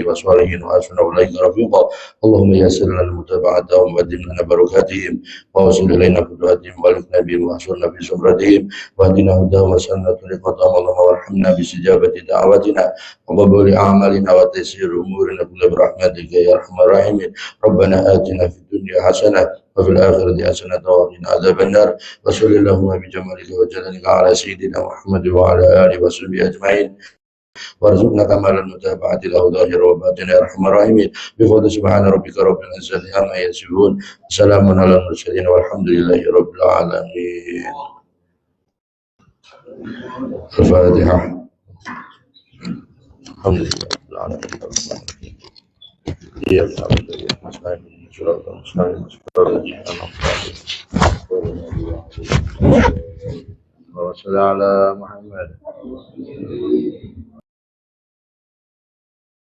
وصالحين وحسن أولئك رفيقا. اللهم يسر لنا متابعتهم وقدم لنا بركاتهم ووصل إلينا فتوحاتهم والقنا بهم واحشرنا في زمرتهم واهدنا هداهم وسلنا طريقتهم. اللهم وارحمنا باستجابة دعوتنا وقبول أعمالنا وتيسير أمورنا كل برحمتك يا أرحم الراحمين. ربنا آتنا في الدنيا حسنة وفي الآخرة حسنة وقنا عذاب النار. وصل اللهم بجمالك وجلالك على سيدنا محمد وعلى آله وصحبه أجمعين، وارزقنا كمال المتابعة له ظاهر وباطن يا أرحم الراحمين. بفضل سبحان ربك رب العزة عما يصفون، سلام على المرسلين والحمد لله رب العالمين. الفاتحة. الحمد لله رب العالمين. إياك نعبد وإياك نستعين صراط المستقيم صراط الذين أنعمت عليهم. وصل على محمد.